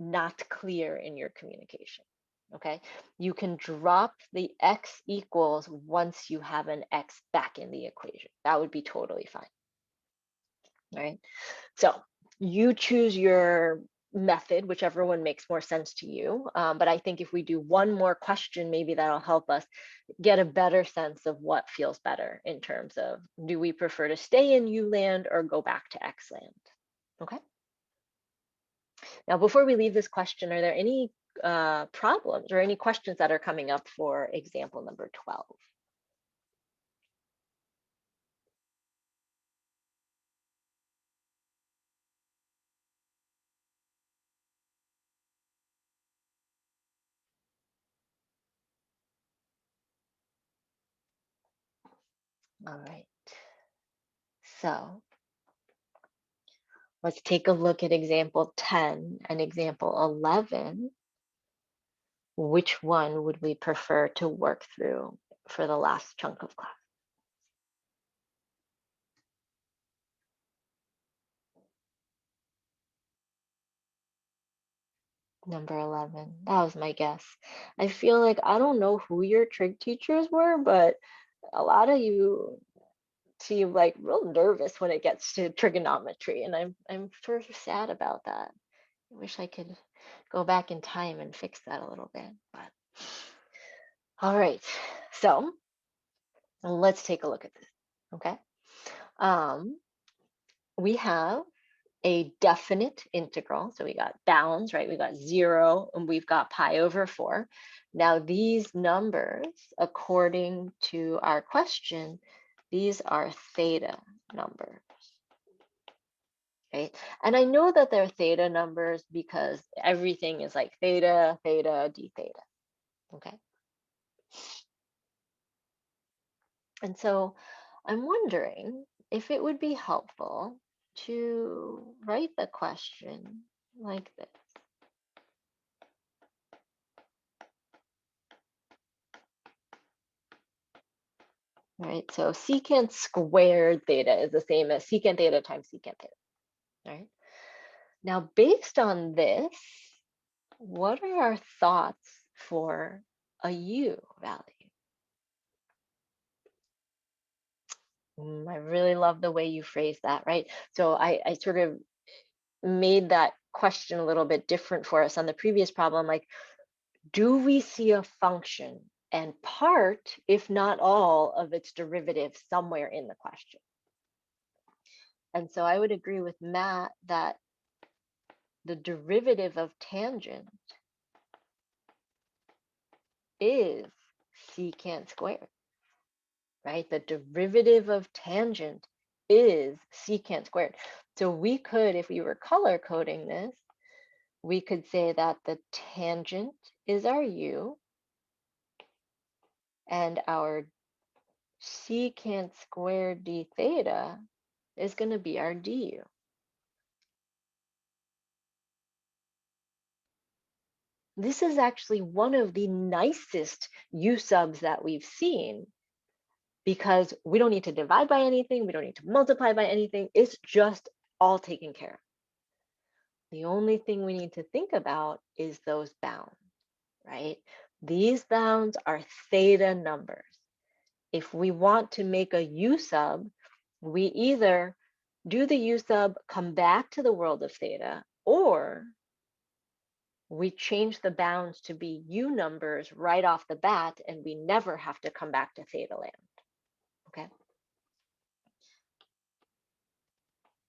not clear in your communication, okay? You can drop the X equals once you have an X back in the equation. That would be totally fine, right? So you choose your method, whichever one makes more sense to you. But I think if we do one more question, maybe that'll help us get a better sense of what feels better in terms of, do we prefer to stay in U land or go back to X land? Okay. Now, before we leave this question, are there any problems or any questions that are coming up for example number 12? All right. So let's take a look at example 10 and example 11. Which one would we prefer to work through for the last chunk of class? Number 11. That was my guess. I feel like I don't know who your trig teachers were, but a lot of you seem like real nervous when it gets to trigonometry, and I'm sort of sad about that. I wish I could go back in time and fix that a little bit, but all right. So let's take a look at this. Okay. We have a definite integral. So we got bounds, right? We got 0 and we've got pi over 4. Now these numbers, according to our question, these are theta numbers, right? And I know that they're theta numbers because everything is like theta, theta, d theta, okay? And so I'm wondering if it would be helpful to write the question like this. Right, so secant squared theta is the same as secant theta times secant theta, right? Now, based on this, what are our thoughts for a u value? I really love the way you phrased that, right? So I sort of made that question a little bit different for us on the previous problem, like, do we see a function and part, if not all, of its derivative somewhere in the question? And so I would agree with Matt that the derivative of tangent is secant squared, right? The derivative of tangent is secant squared. So we could, if we were color coding this, we could say that the tangent is our u and our secant squared d theta is going to be our du. This is actually one of the nicest u subs that we've seen because we don't need to divide by anything, we don't need to multiply by anything. It's just all taken care of. The only thing we need to think about is those bounds, right? These bounds are theta numbers. If we want to make a u sub, we either do the u sub, come back to the world of theta, or we change the bounds to be u numbers right off the bat, and we never have to come back to theta land, okay?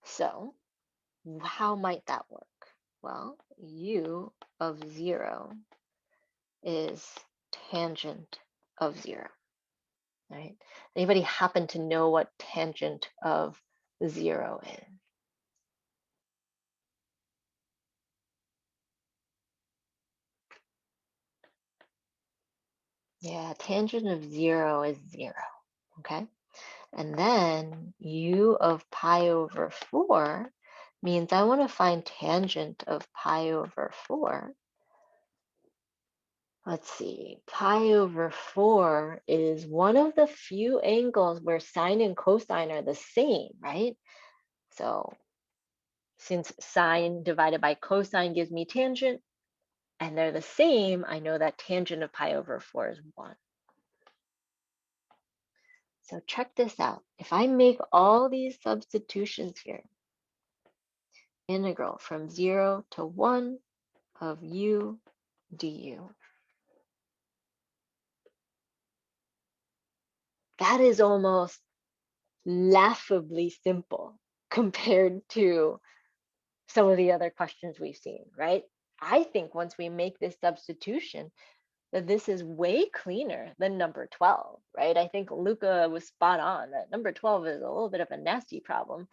So how might that work? Well, u of 0 is tangent of 0, right? Anybody happen to know what tangent of 0 is? Yeah, tangent of 0 is 0, okay? And then u of pi over 4 means I want to find tangent of pi over 4. Let's see, pi over 4 is one of the few angles where sine and cosine are the same, right? So since sine divided by cosine gives me tangent, and they're the same, I know that tangent of pi over 4 is 1. So check this out. If I make all these substitutions here, integral from 0 to 1 of u du, that is almost laughably simple compared to some of the other questions we've seen, right? I think once we make this substitution, that this is way cleaner than number 12, right? I think Luca was spot on that number 12 is a little bit of a nasty problem.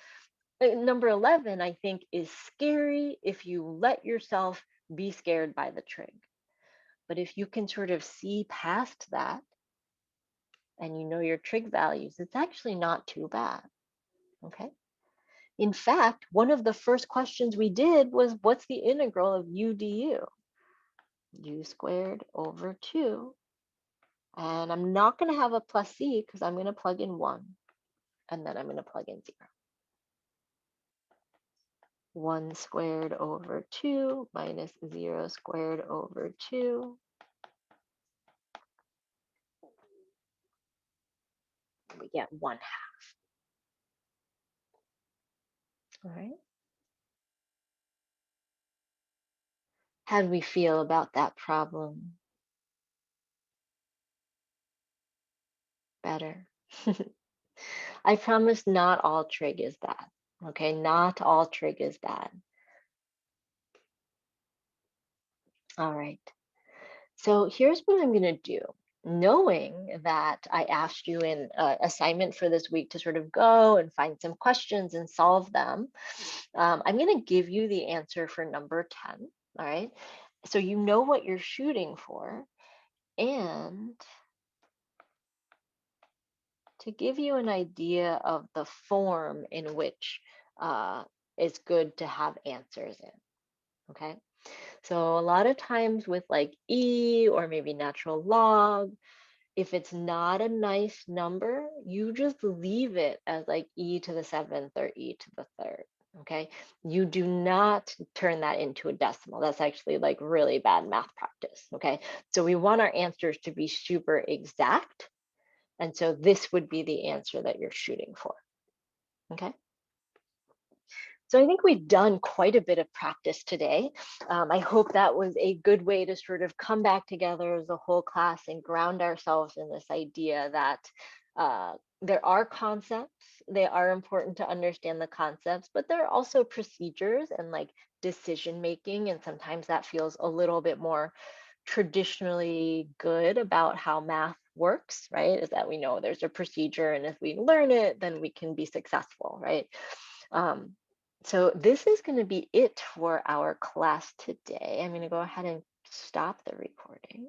Number 11, I think, is scary if you let yourself be scared by the trig. But if you can sort of see past that and you know your trig values, it's actually not too bad, okay? In fact, one of the first questions we did was, what's the integral of u du? U squared over 2. And I'm not going to have a plus c because I'm going to plug in 1. And then I'm going to plug in 0. 1 squared over 2 minus 0 squared over 2. We get 1/2. All right. How do we feel about that problem? Better. I promise not all trig is bad. Okay, not all trig is bad. All right. So here's what I'm going to do. Knowing that I asked you in assignment for this week to sort of go and find some questions and solve them, I'm going to give you the answer for number 10. All right. So you know what you're shooting for. And to give you an idea of the form in which it's good to have answers in. Okay. So a lot of times with like E or maybe natural log, if it's not a nice number, you just leave it as like e to the 7th or e to the 3rd, okay? You do not turn that into a decimal. That's actually like really bad math practice, okay? So we want our answers to be super exact. And so this would be the answer that you're shooting for, okay? So I think we've done quite a bit of practice today. I hope that was a good way to sort of come back together as a whole class and ground ourselves in this idea that there are concepts, they are important to understand the concepts, but there are also procedures and like decision making, and sometimes that feels a little bit more traditionally good about how math works, right? Is that we know there's a procedure, and if we learn it, then we can be successful, right? So this is going to be it for our class today. I'm going to go ahead and stop the recording.